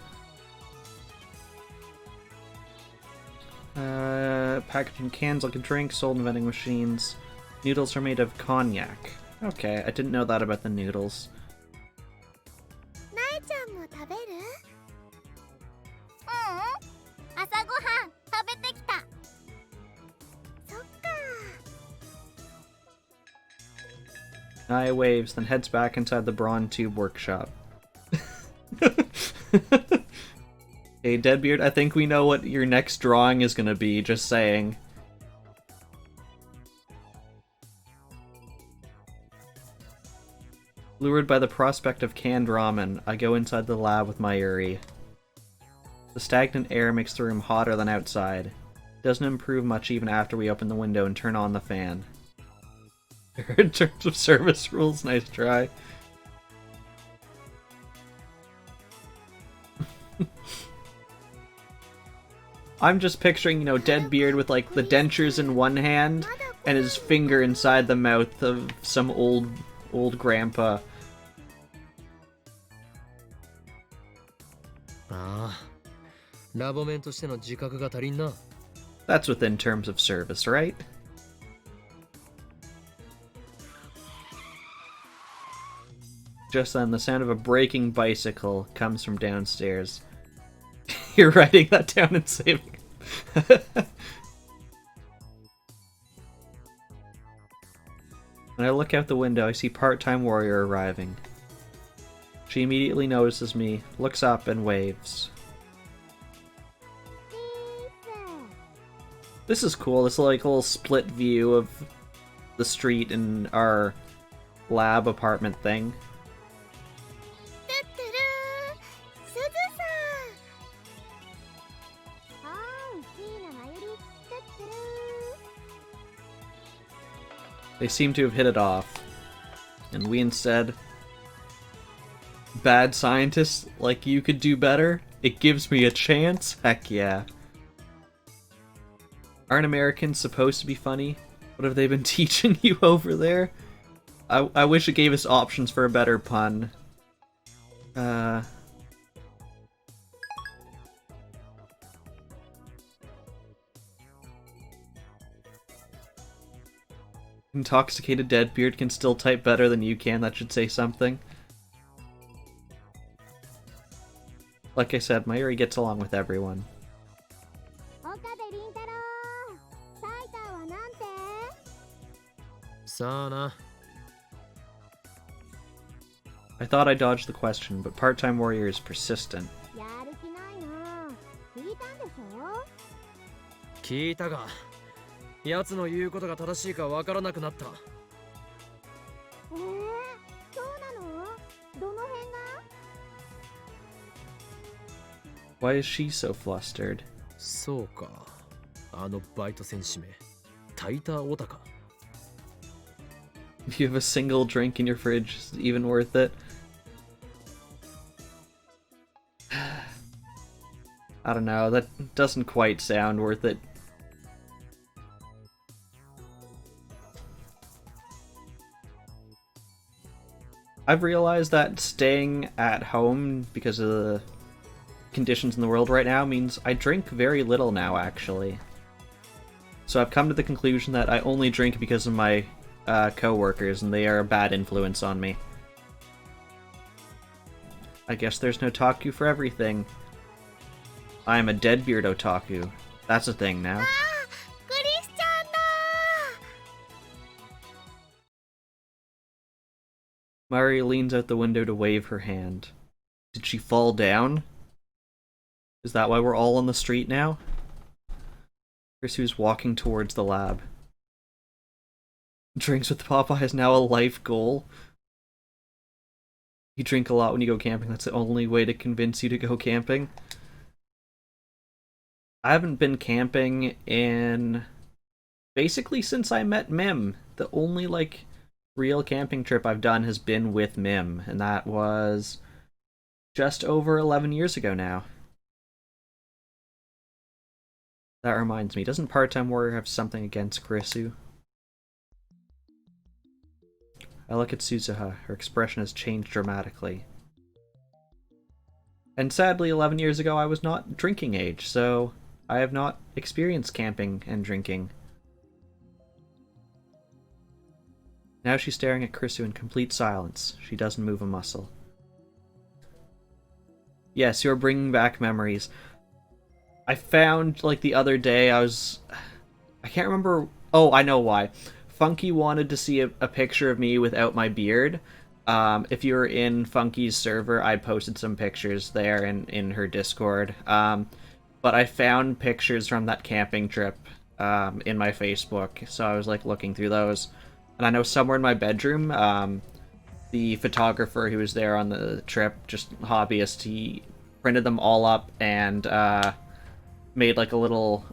Packaging cans like a drink, sold in vending machines. Noodles are made of cognac. Okay, I didn't know that about the noodles. なえちゃんも食べる？朝ごはん食べてきた。そっか。 Naya waves, then heads back inside the Brawn Tube workshop. Hey, Deadbeard, I think we know what your next drawing is gonna be, just saying. Lured by the prospect of canned ramen, I go inside the lab with Mayuri. The stagnant air makes the room hotter than outside. It doesn't improve much even after we open the window and turn on the fan. In terms of service rules, nice try. I'm just picturing, Deadbeard with, like, the dentures in one hand and his finger inside the mouth of some old grandpa. That's within terms of service, right? Just then, the sound of a braking bicycle comes from downstairs. You're writing that down and saving it. When I look out the window, I see Part-Time Warrior arriving. She immediately notices me, looks up, and waves. This is cool. This like little split view of the street in our lab apartment thing. They seem to have hit it off. And we instead... Bad scientists like you could do better? It gives me a chance? Heck yeah. Aren't Americans supposed to be funny? What have they been teaching you over there? I wish it gave us options for a better pun. Intoxicated Deadbeard can still type better than you can. That should say something. Like I said, Mayuri gets along with everyone. I thought I dodged the question, but Part-Time Warrior is persistent. Why is she so flustered? If you have a single drink in your fridge, is it even worth it? I don't know, that doesn't quite sound worth it. I've realized that staying at home because of the conditions in the world right now means I drink very little now, actually. So I've come to the conclusion that I only drink because of my co-workers, and they are a bad influence on me. I guess there's no otaku for everything. I am a Deadbeard otaku. That's a thing now. Mari leans out the window to wave her hand. Did she fall down? Is that why we're all on the street now? Chrissy's walking towards the lab. Drinks with Papa is now a life goal. You drink a lot when you go camping. That's the only way to convince you to go camping. I haven't been camping in... basically since I met Mim. The only, like, real camping trip I've done has been with Mim. And that was just over 11 years ago now. That reminds me, doesn't Part-Time Warrior have something against Kurisu? I look at Suzuha. Her expression has changed dramatically. And sadly, 11 years ago I was not drinking age, so I have not experienced camping and drinking. Now she's staring at Kurisu in complete silence. She doesn't move a muscle. Yes, you're bringing back memories. I found, like, the other day, I can't remember... Oh, I know why. Funky wanted to see a picture of me without my beard. If you were in Funky's server, I posted some pictures there in her Discord. But I found pictures from that camping trip in my Facebook, so I was, like, looking through those. And I know somewhere in my bedroom, the photographer who was there on the trip, just hobbyist, he printed them all up and made like a little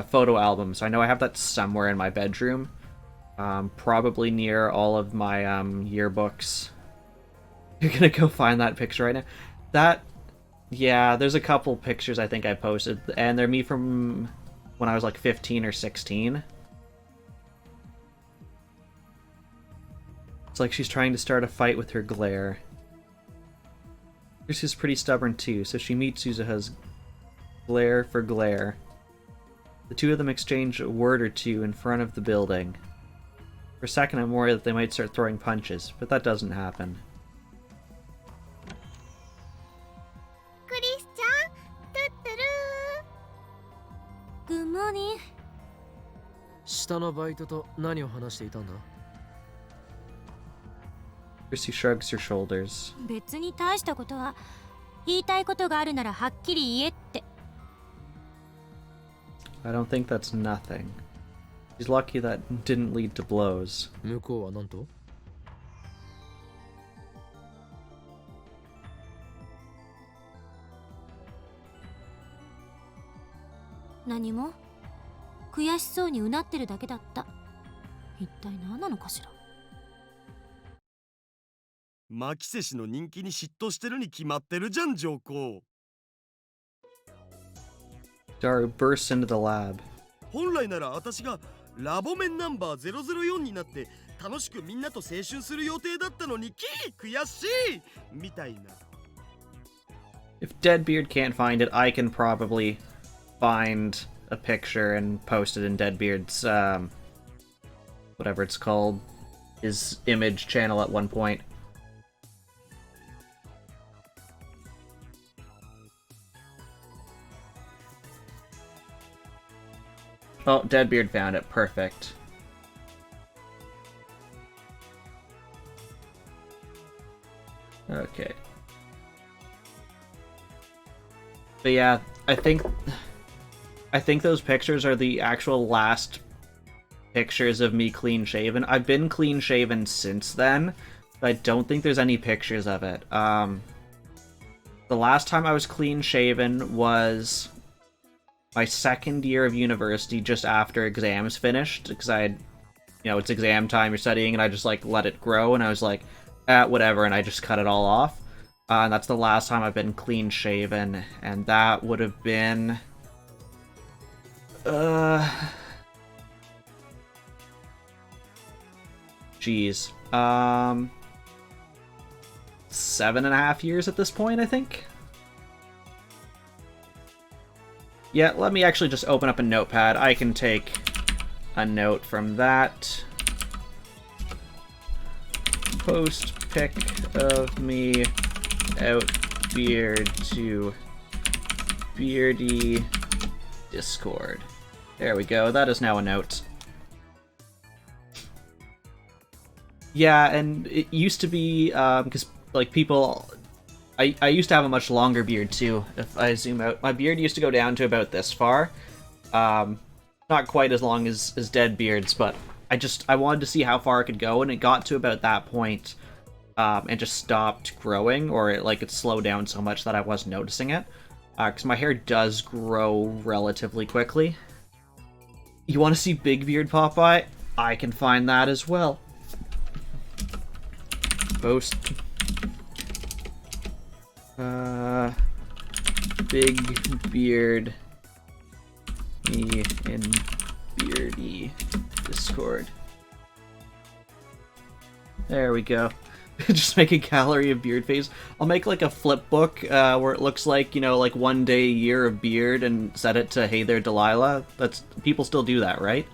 photo album. So I know I have that somewhere in my bedroom, probably near all of my yearbooks. You're gonna go find that picture right now. Yeah, there's a couple pictures I think I posted, and they're me from when I was like 15 or 16. It's like she's trying to start a fight with her glare. She's pretty stubborn too, so she meets Suzuha's glare for glare. The two of them exchange a word or two in front of the building. For a second I'm worried that they might start throwing punches, but that doesn't happen. クリスちゃん、トゥットゥルー。グッモーニング。下のバイトと何を話していたんだ？ Chrissy shrugs her shoulders. 別に大したことは、言いたいことがあるならはっきり言えって。I don't think that's nothing. She's lucky that didn't lead to blows. 向こうは何と？何も。悔しそうにうなってるだけだった。一体何なのかしら。牧瀬氏の人気に嫉妬してるに決まってるじゃん、上皇。Daru bursts into the lab. 本来なら私がラボメンナンバー004になって楽しくみんなと青春する予定だったのに悔しいみたいな。If Deadbeard can't find it, I can probably find a picture and post it in Deadbeard's, whatever it's called, his image channel at one point. Oh, Deadbeard found it. Perfect. Okay. But yeah, I think those pictures are the actual last pictures of me clean shaven. I've been clean shaven since then, but I don't think there's any pictures of it. The last time I was clean shaven was my second year of university, just after exams finished, because I had, it's exam time, you're studying, and I just like let it grow, and I was like, whatever, and I just cut it all off. And that's the last time I've been clean shaven, and that would have been geez. 7.5 years at this point, I think. Yeah, let me actually just open up a notepad. I can take a note from that. Post pic of me out beard to Beardy Discord. There we go. That is now a note. Yeah, and it used to be, because, like, people... I used to have a much longer beard, too, if I zoom out. My beard used to go down to about this far. Not quite as long as Deadbeard's, but I wanted to see how far it could go, and it got to about that point, and just stopped growing, or it slowed down so much that I wasn't noticing it. Because my hair does grow relatively quickly. You want to see Big Beard pop by? I can find that as well. Post... Big Beard me in Beardy Discord. There we go. Just make a gallery of beard face. I'll make like a flip book where it looks like, like 1 day a year of beard and set it to Hey There Delilah. People still do that, right?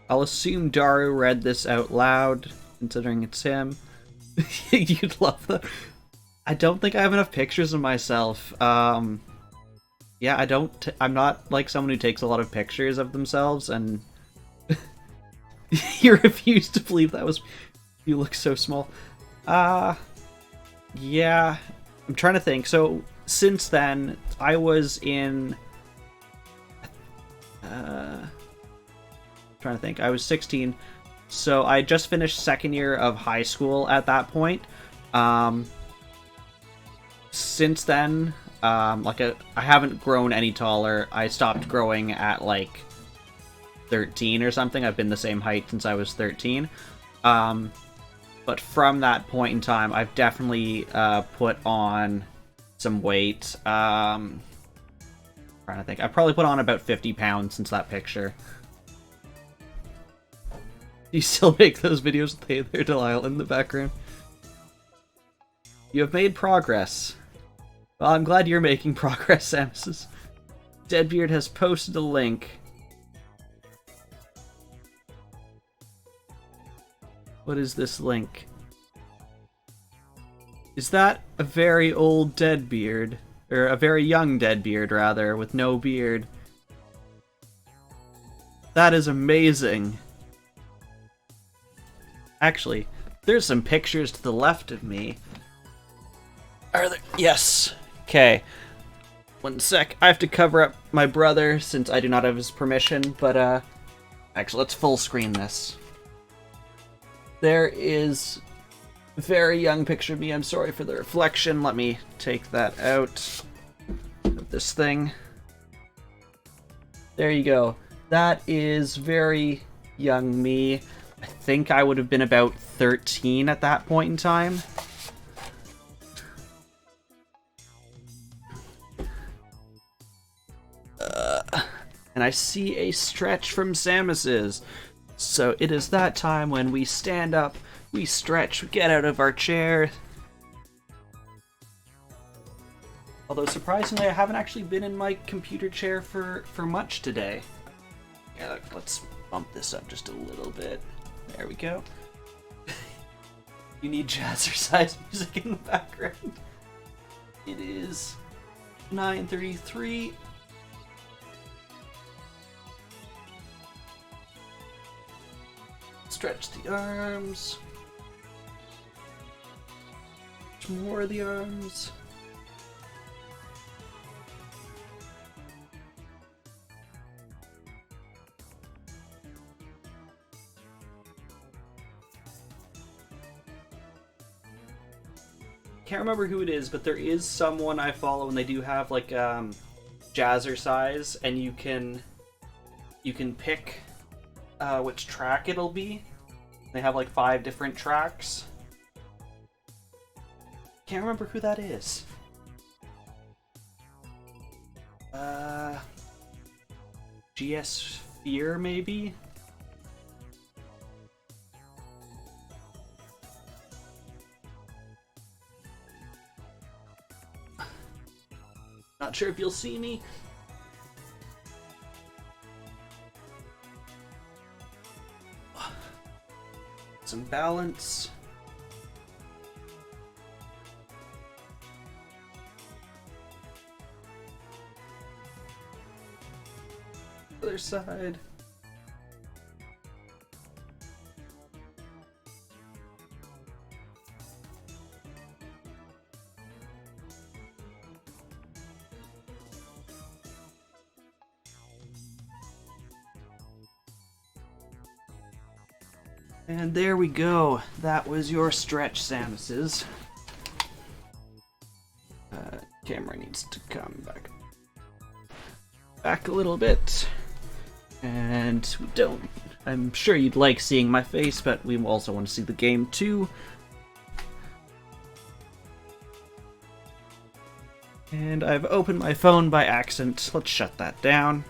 I'll assume Daru read this out loud, considering it's him. You'd love that. I don't think I have enough pictures of myself. Yeah, I'm not like someone who takes a lot of pictures of themselves, and you refuse to believe that was... You look so small. Yeah. I'm trying to think. So since then, I was in. Trying to think. I was 16, so I just finished second year of high school at that point. Since then, I haven't grown any taller. I stopped growing at like 13 or something. I've been the same height since I was 13. But from that point in time, I've definitely put on some weight. Trying to think. I probably put on about 50 pounds since that picture. You still make those videos with Hey There Delisle in the background? You have made progress. Well, I'm glad you're making progress, Samus. Deadbeard has posted a link. What is this link? Is that a very old Deadbeard? Or a very young Deadbeard, rather, with no beard? That is amazing. Actually, there's some pictures to the left of me. Are there? Yes. Okay. 1 sec. I have to cover up my brother since I do not have his permission, but, actually, let's full screen this. There is a very young picture of me. I'm sorry for the reflection. Let me take that out of this thing. There you go. That is very young me. I think I would have been about 13 at that point in time. And I see a stretch from Samus's. So it is that time when we stand up, we stretch, we get out of our chair. Although surprisingly, I haven't actually been in my computer chair for much today. Yeah, let's bump this up just a little bit. There we go. You need jazzercise music in the background. It is 9:33. Stretch the arms. More of the arms. Can't remember who it is, but there is someone I follow and they do have like jazzercise, and you can pick which track it'll be. They have like 5 different tracks. Can't remember who that is. GS Fear, maybe? Not sure if you'll see me. Some balance. Other side. And there we go. That was your stretch, Samus's. Camera needs to come back a little bit. And we don't. I'm sure you'd like seeing my face, but we also want to see the game too. And I've opened my phone by accident. Let's shut that down.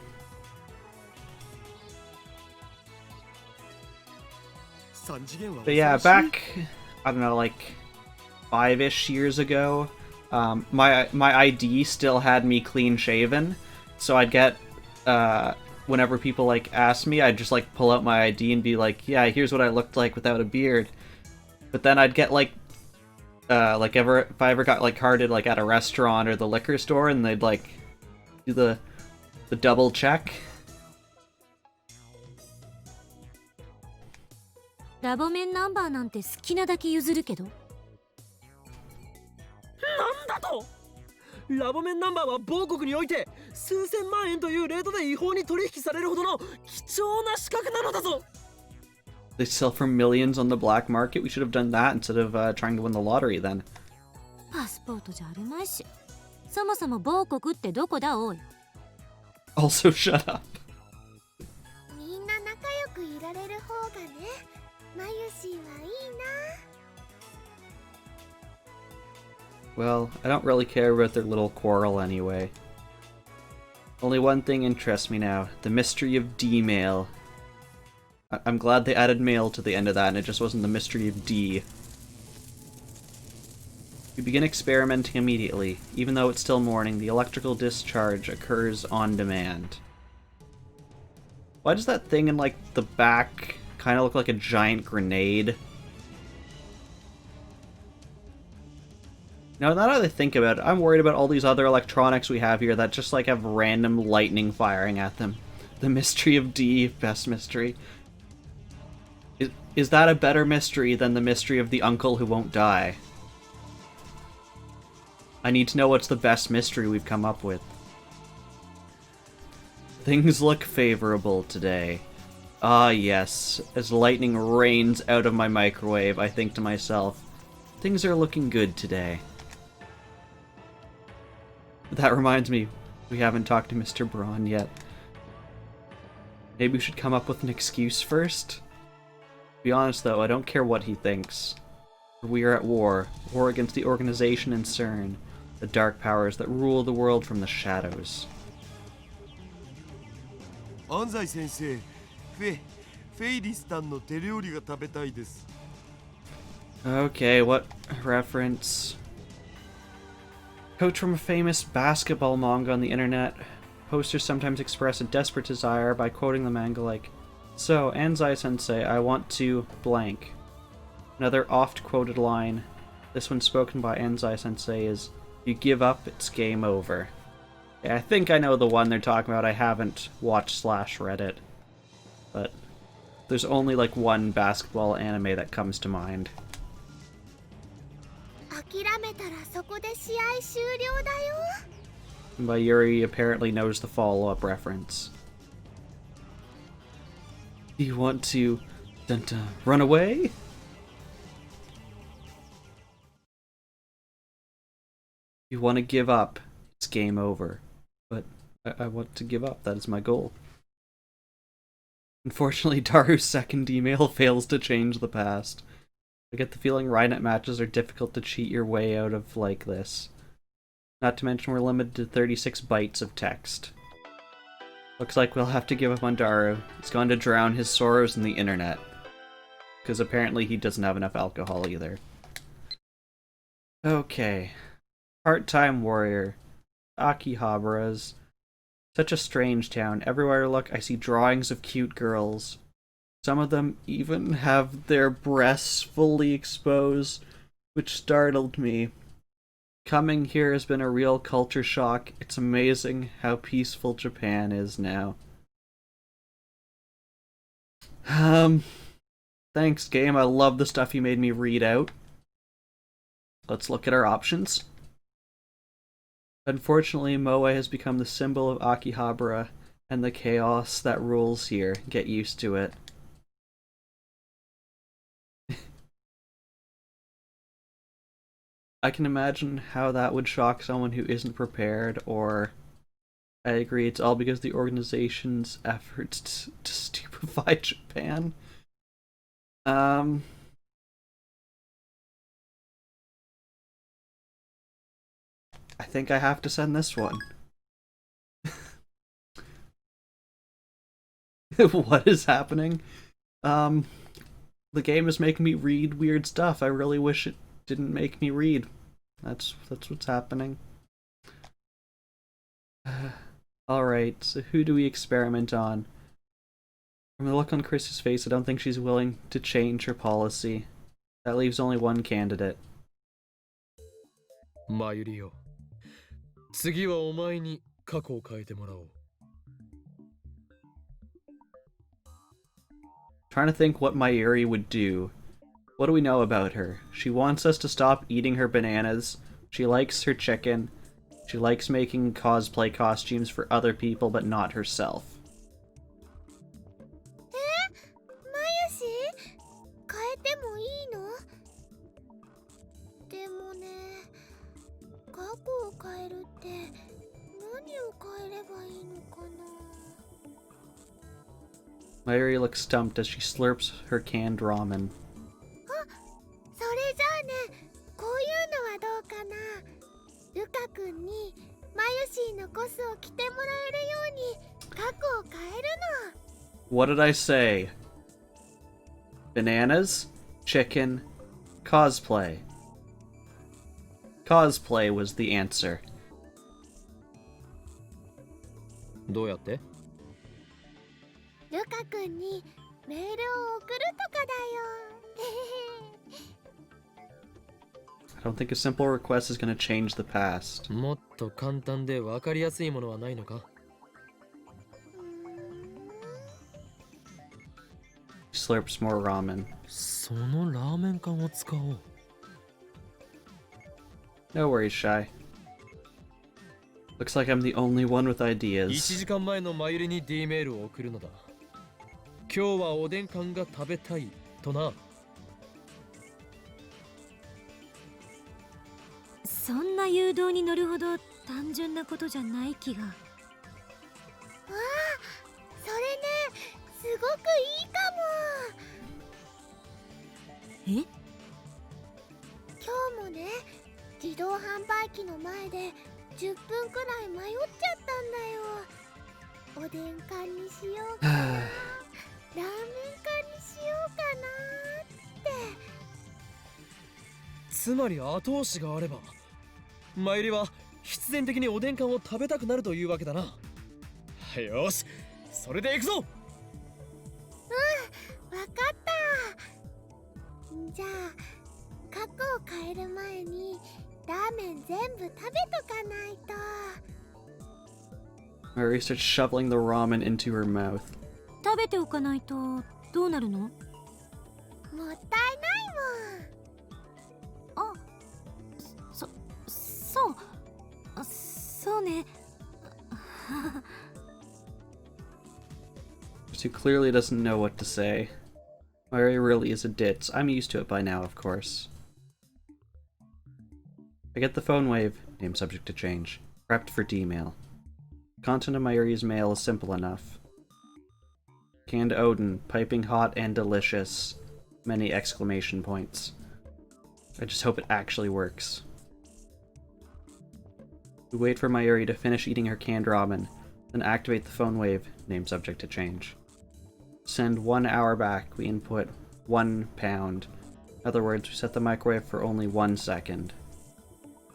But yeah, back, I don't know, like 5-ish years ago, my ID still had me clean shaven, so I'd get, whenever people like asked me, I'd just like pull out my ID and be like, yeah, here's what I looked like without a beard. But then I'd get like if I ever got like carded like at a restaurant or the liquor store, and they'd like do the double check. ラボメンナンバーなんて好きなだけ譲るけど。なんだとラボメンナンバーは某国において数千万円というレートで違法に取引されるほどの貴重な資格なのだぞ。 They sell for millions on the black market. We should have done that instead of trying to win the lottery then. パスポートじゃあるまいし、そもそも某国ってどこだおい。 Also, shut up. みんな仲良くいられる方がね、マユシーはいいな。 Well, I don't really care about their little quarrel anyway. Only one thing interests me now, the mystery of D-mail. I'm glad they added mail to the end of that and it just wasn't the mystery of D. We begin experimenting immediately. Even though it's still morning, the electrical discharge occurs on demand. Why does that thing in, like, the back kind of look like a giant grenade? Now that I think about it, I'm worried about all these other electronics we have here that just, like, have random lightning firing at them. The mystery of D, best mystery. Is that a better mystery than the mystery of the uncle who won't die? I need to know what's the best mystery we've come up with. Things look favorable today. Ah yes, as lightning rains out of my microwave, I think to myself, things are looking good today. That reminds me, we haven't talked to Mr. Braun yet. Maybe we should come up with an excuse first? To be honest though, I don't care what he thinks. We are at war. War against the organization and CERN. The dark powers that rule the world from the shadows. 安西先生、フェイリスタンの手料理が食べたいです。 Okay, what reference? Quotes from a famous basketball manga on the internet. Posters sometimes express a desperate desire by quoting the manga like, "So, Anzai-sensei, I want to blank." Another oft-quoted line, this one spoken by Anzai-sensei, is, "You give up, it's game over." Yeah, I think I know the one they're talking about. I haven't watched / read it. But there's only like one basketball anime that comes to mind. 諦めたらそこで試合終了だよ。 And by Yuri apparently knows the follow-up reference. Do you want to run away? You want to give up, it's game over. But I want to give up, that is my goal. Unfortunately, Daru's second email fails to change the past. I get the feeling Rhinet matches are difficult to cheat your way out of like this. Not to mention we're limited to 36 bytes of text. Looks like we'll have to give up on Daru. He's gone to drown his sorrows in the internet. Because apparently he doesn't have enough alcohol either. Okay. Part-time warrior. Akihabaras. Such a strange town. Everywhere I look, I see drawings of cute girls. Some of them even have their breasts fully exposed, which startled me. Coming here has been a real culture shock. It's amazing how peaceful Japan is now. Thanks, game. I love the stuff you made me read out. Let's look at our options. Unfortunately, Moe has become the symbol of Akihabara and the chaos that rules here. Get used to it. I can imagine how that would shock someone who isn't prepared, or I agree, it's all because the organization's efforts to stupefy Japan. I think I have to send this one. What is happening? The game is making me read weird stuff. I really wish it didn't make me read. That's what's happening. Alright, so who do we experiment on? From the look on Chris's face, I don't think she's willing to change her policy. That leaves only one candidate. マユリよ、次はお前に過去を変えてもらおう。 Trying to think what Mayuri would do. What do we know about her? She wants us to stop eating her bananas. She likes her chicken. She likes making cosplay costumes for other people, but not herself. マユシ変えてもいいの？でもね、過去を変えるって何を変えればいいのかな。 Mayuri looks stumped as she slurps her canned ramen. それじゃあね、こういうのはどうかな。ルカ君にマユシーのコスを着てもらえるように過去を変えるの。 What did I say? Bananas? Chicken? Cosplay. Cosplay was the answer. どうやって？ルカ君にメールを送るとかだよ。 I don't think a simple request is going to change the past. もっと簡単で分かりやすいものはないのか？ She slurps more ramen. そのラーメン缶を使おう。 No worries, Shy. Looks like I'm the only one with 1 ideas. 時間前のマユリに D メールを送るのだ。今日はおでん缶が食べたいとな。そんな誘導に乗るほど単純なことじゃない気が。わあ、それね、すごくいいかも。え？今日もね、自動販売機の前で10分くらい迷っちゃったんだよ。おでん缶にしようかな、ラーメン缶にしようかなって。つまり後押しがあればマユリは必然的におでん缶を食べたくなるというわけだな。よし、それで行くぞ。わかった。じゃあ過去を変える前にラーメン全部食べとかないと。 Mary starts shoveling the ramen into her mouth. 食べておかないとどうなるの？もったいないもん。あ、そうね。 She clearly doesn't know what to say. Mary really is a ditz. I'm used to it by now, of course. I get the phone wave, name subject to change, prepped for D-mail. Content of Mayuri's mail is simple enough. Canned Odin, piping hot and delicious. Many exclamation points. I just hope it actually works. We wait for Mayuri to finish eating her canned ramen, then activate the phone wave, name subject to change. Send 1 hour back, we input 1 pound. In other words, we set the microwave for only 1 second.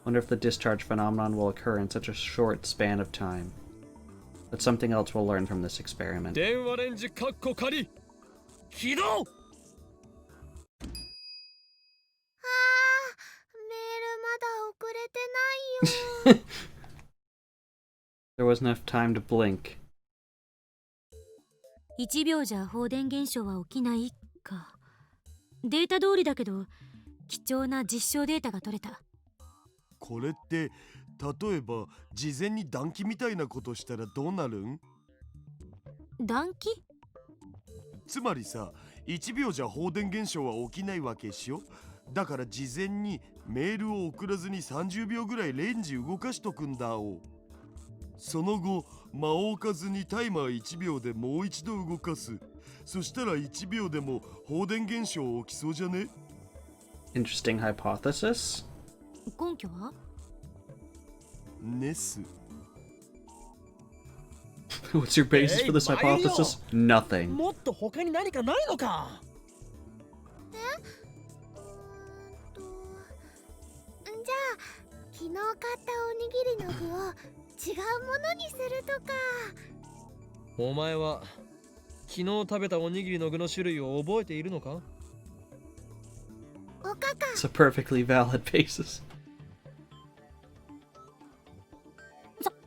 Wonder if the discharge phenomenon will occur in such a short span of time. That's something else we'll learn from this experiment. 電話レンジカッコ仮起動。あー、メールまだ送れてないよ。 There wasn't enough time to blink. 1秒じゃ放電現象は起きないか。データ通りだけど貴重な実証データが取れた。これって例えば事前に暖気みたいなことしたらどうなるん？暖気？つまりさ、1秒じゃ放電現象は起きないわけっしょ。だから事前にメールを送らずに30秒ぐらいレンジ動かしとくんだお。その後間を置かずにタイマー1秒でもう一度動かす。そしたら1秒でも放電現象起きそうじゃね？ Interesting hypothesis? 根拠は？ネス。 What's your basis for this hypothesis? Nothing. もっと他に何かないのか？じゃあ昨日買ったおにぎりの具を違うものにするとか。お前は昨日食べたおにぎりの具の種類を覚えているのか？おかか。 It's a perfectly valid basis.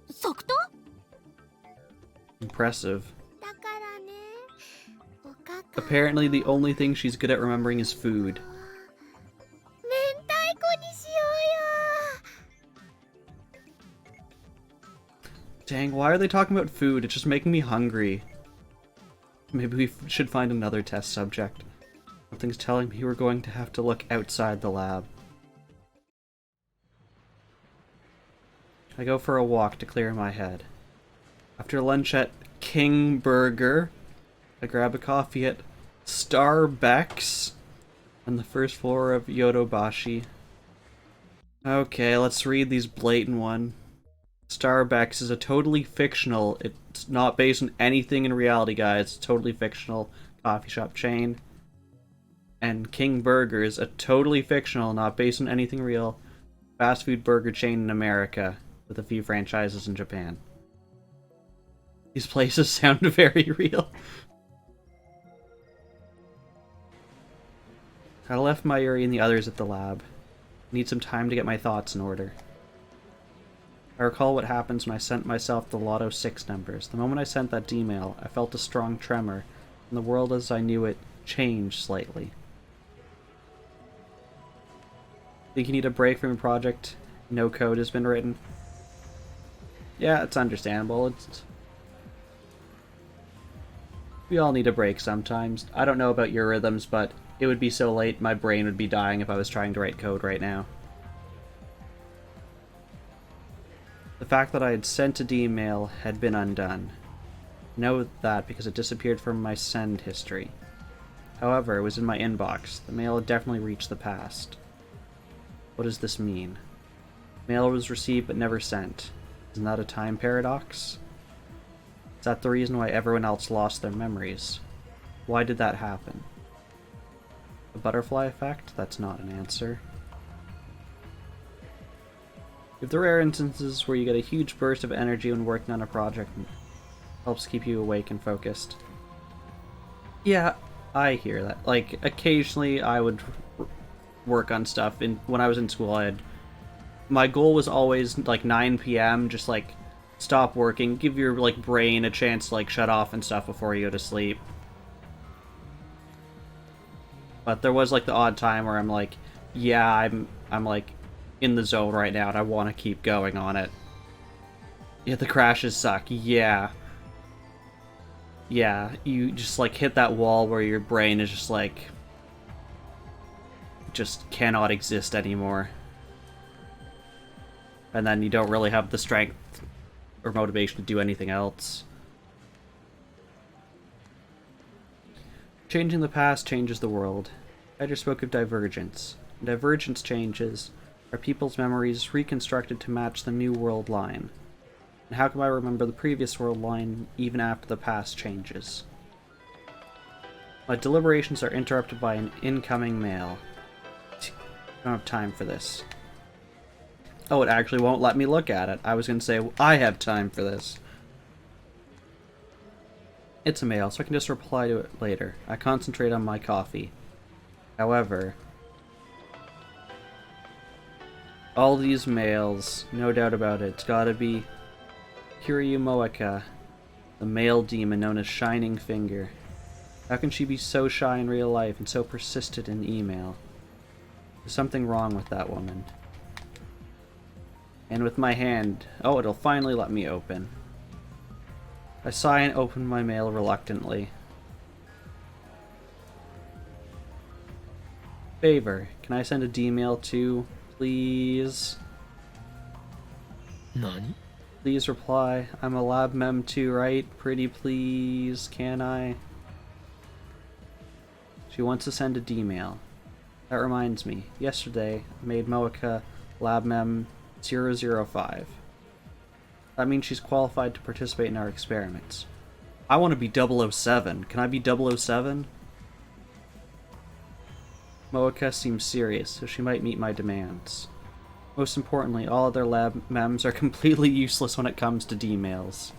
即答？ Impressive. だからね、おかか。 Apparently the only thing she's good at remembering is food. 明太子にしよ Dang, why are they talking about food? It's just making me hungry. Maybe we should find another test subject. Something's telling me we're going to have to look outside the lab. I go for a walk to clear my head. After lunch at King Burger, I grab a coffee at Starbucks on the first floor of Yodobashi. Okay, let's read these blatant one. Starbucks is a totally fictional, it's not based on anything in reality, guys. It's a totally fictional coffee shop chain. And King Burger is a totally fictional, not based on anything real, fast food burger chain in America with a few franchises in Japan. These places sound very real. I left Mayuri and the others at the lab. I need some time to get my thoughts in order. I recall what happens when I sent myself the Lotto 6 numbers. The moment I sent that email, I felt a strong tremor, and the world as I knew it changed slightly. Think you need a break from your project? No code has been written? Yeah, it's understandable. We all need a break sometimes. I don't know about your rhythms, but it would be so late my brain would be dying if I was trying to write code right now. The fact that I had sent an email had been undone. I know that because it disappeared from my send history. However, it was in my inbox. The mail had definitely reached the past. What does this mean? Mail was received but never sent. Isn't that a time paradox? Is that the reason why everyone else lost their memories? Why did that happen? The butterfly effect? That's not an answer. If there are instances where you get a huge burst of energy when working on a project, it helps keep you awake and focused. Yeah, I hear that. Like, occasionally I would work on stuff. When I was in school, my goal was always, like, 9 p.m., just, like, stop working, give your, like, brain a chance to, like, shut off and stuff before you go to sleep. But there was, like, the odd time where I'm like, yeah, I'm like, in the zone right now and I want to keep going on it. Yeah, the crashes suck. Yeah. Yeah, you just, like, hit that wall where your brain is just, like, just cannot exist anymore. And then you don't really have the strength or motivation to do anything else. Changing the past changes the world. I just spoke of divergence. When divergence changes, are people's memories reconstructed to match the new world line? And how can I remember the previous world line even after the past changes? My deliberations are interrupted by an incoming mail. I don't have time for this. Oh, it actually won't let me look at it. I was going to say, I have time for this. It's a mail, so I can just reply to it later. I concentrate on my coffee. However, all these mails, no doubt about it, it's gotta be Kiryu Moeka, the male demon known as Shining Finger. How can she be so shy in real life and so persistent in email? There's something wrong with that woman. And with my hand, oh, it'll finally let me open. I sigh and open my mail reluctantly. Favor, can I send a D-mail too, please? Nani? Please reply. I'm a lab mem too, right? Pretty please, can I? She wants to send a D-mail. That reminds me, yesterday I made Moeka lab mem 005. That means she's qualified to participate in our experiments. I want to be 007. Can I be 007? Moeka seems serious, so she might meet my demands. Most importantly, all other lab mems are completely useless when it comes to D-mails.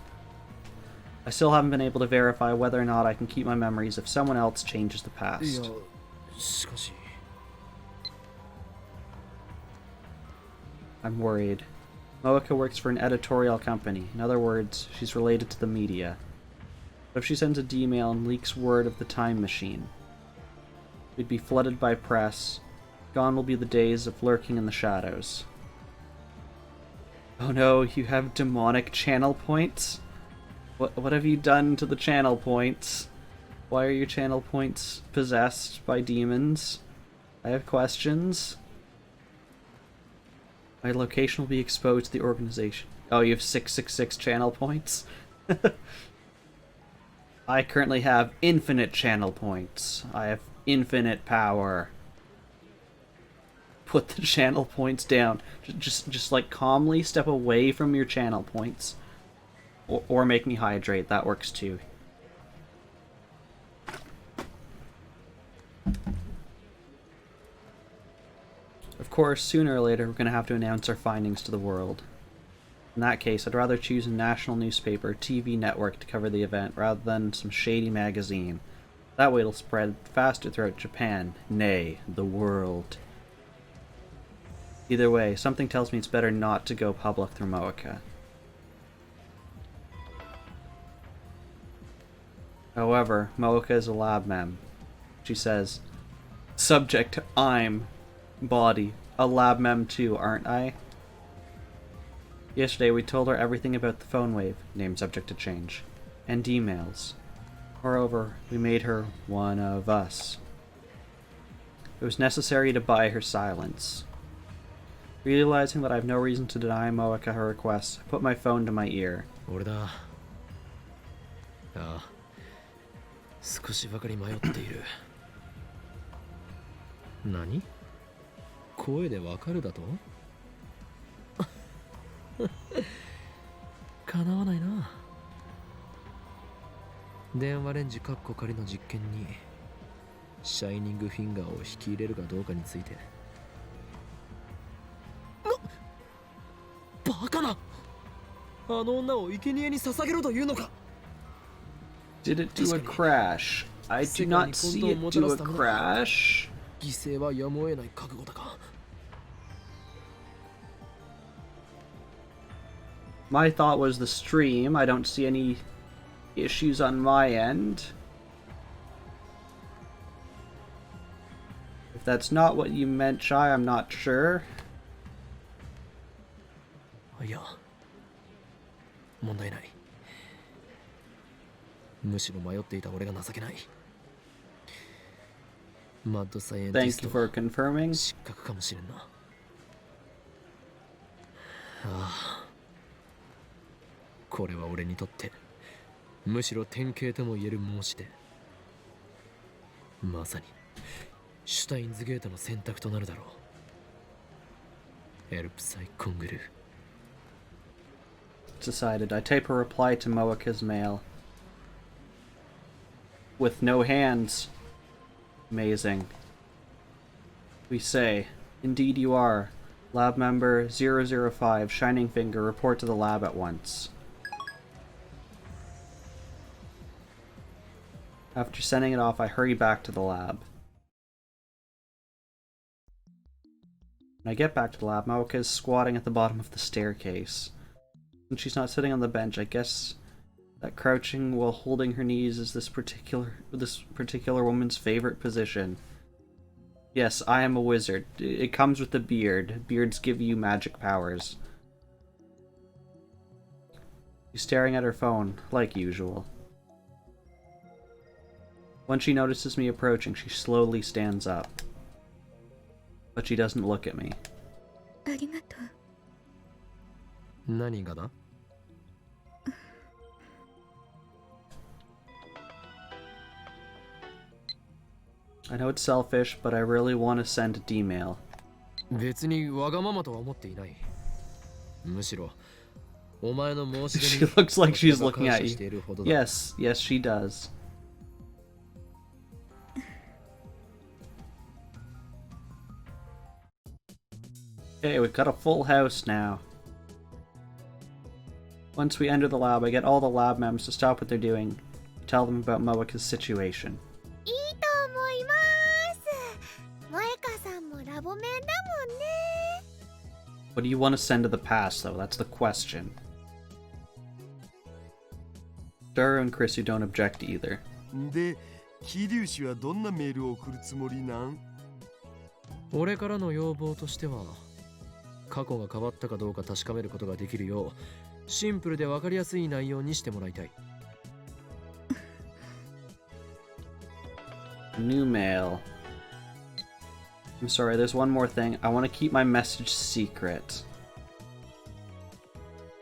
I still haven't been able to verify whether or not I can keep my memories if someone else changes the past. しかし I'm worried. Moeka works for an editorial company. In other words, she's related to the media. What if she sends a D-mail and leaks word of the time machine? We'd be flooded by press. Gone will be the days of lurking in the shadows. Oh no, you have demonic channel points? What have you done to the channel points? Why are your channel points possessed by demons? I have questions. My location will be exposed to the organization. Oh, you have 666 channel points? I currently have infinite channel points. I have infinite power. Put the channel points down. Just like calmly step away from your channel points. Or make me hydrate, that works too. Of course, sooner or later we're going to have to announce our findings to the world. In that case, I'd rather choose a national newspaper, TV network to cover the event rather than some shady magazine. That way it'll spread faster throughout Japan, nay, the world. Either way, something tells me it's better not to go public through Moeka. However, Moeka is a lab mem. She says, subject, I'm body. A lab mem too, aren't I? Yesterday we told her everything about the phone wave, name subject to change, and emails. Moreover, we made her one of us. It was necessary to buy her silence. Realizing that I have no reason to deny Moeka her request, I put my phone to my ear. 俺だ。ああ、少しばかり迷っている。何？声でわかるだと？叶わないな。電話レンジカッコ仮の実験にシャイニングフィンガーを引き入れるかどうかについて。バカな。あの女を生贄に捧げろというのか。Did it do a crash? I do not see it do a crash. 犠牲はやむを得ない覚悟だか。My thought was the stream. I don't see any issues on my end. If that's not what you meant, Shy, I'm not sure. いや、問題ない。むしろ迷っていた俺が情けない。マッドサイエンティス Thank you ト for confirming. 失格かもしれんな。ああ、これは俺にとってむしろ典型とも言える申し出。まさにシュタインズゲートの選択となるだろう。エルプサイコングルー。Decided. I type a reply to Moeka's mail. With no hands. Amazing. We say, indeed you are. Lab member 005, Shining Finger, report to the lab at once. After sending it off, I hurry back to the lab. When I get back to the lab, Moeka is squatting at the bottom of the staircase. And she's not sitting on the bench. I guess that crouching while holding her knees is this particular woman's favorite position. Yes, I am a wizard. It comes with the beard. Beards give you magic powers. She's staring at her phone, like usual. When she notices me approaching, she slowly stands up. But she doesn't look at me. ありがとう。何がだ？ I know it's selfish, but I really want to send a D-mail. 別にわがままとは思っていない。むしろお前の申し She 出に looks like she's looking 感 at 謝してい you. るほどだ。 Yes, yes, she does. Okay, we've got a full house now. Once we enter the lab, I get all the lab members to stop what they're doing. Tell them about Moeka's situation. いいと思います。萌香さんもラボメンだもんね。What do you want to send to the past, though? That's the question. Dara and Chrissy don't object either. で、桐生氏はどんなメールを送るつもりなん？俺からの要望としては、過去が変わったかどうか確かめることができるようシンプルで分かりやすい内容にしてもらいたい。New mail. I'm sorry, there's one more thing. I want to keep my message secret.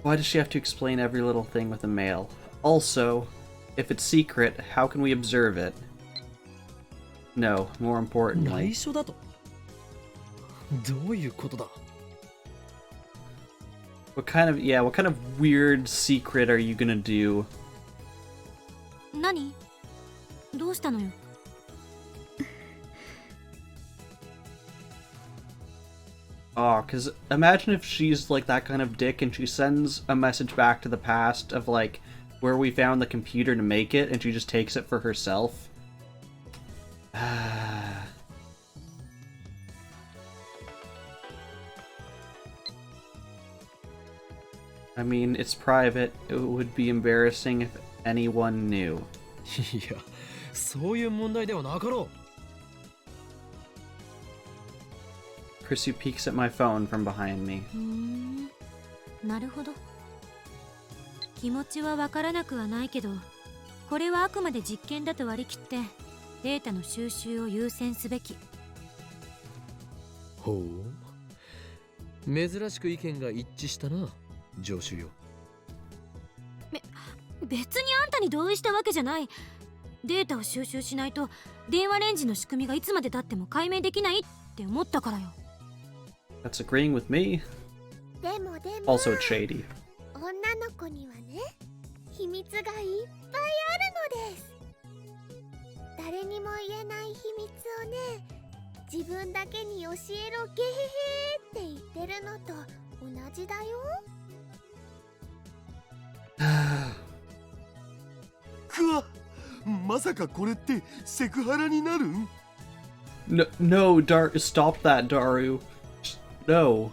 Why does she have to explain every little thing with a mail? Also, if it's secret, how can we observe it? No, more importantly. 内緒だと？どういうことだ？ What kind of weird secret are you gonna do? 何？どうしたのよ。Oh, because imagine if she's like that kind of dick and she sends a message back to the past of like where we found the computer to make it and she just takes it for herself. I mean, it's private. It would be embarrassing if anyone knew. いや、そういう問題ではなかろう。Chrissy peeks at my phone from behind me. なるほど。気持ちはわからなくはないけど、これはあくまで実験だと割り切ってデータの収集を優先すべき。ほう。珍しく意見が一致したな、上司よ。別にあんたに同意したわけじゃない。データを収集しないと電話レンジの仕組みがいつまで経っても解明できないって思ったからよ。That's agreeing with me. でも Also shady. 女の子にはね、秘密がいっぱいあるのです。誰にも言えない秘密をね、自分だけに教えろゲヘヘって言ってるのと同じだよ。くわ、まさかこれってセクハラになるん？ No, stop that, Daru. No.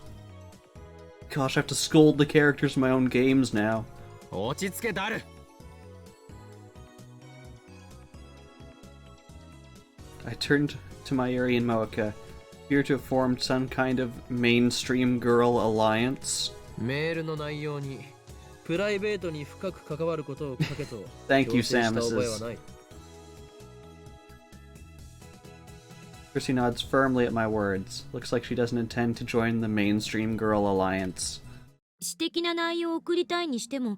Gosh, I have to scold the characters in my own games now. 落ち着けダル。I turned to Mayuri and Moeka, appear to have formed some kind of mainstream girl alliance. メールの内容にプライベートに深く関わることを書けと Thank you, 強制した覚え Samus. はない。Chrissy nods firmly at my words. Looks like she doesn't intend to join the mainstream girl alliance. 私的な内容を送りたいにしても、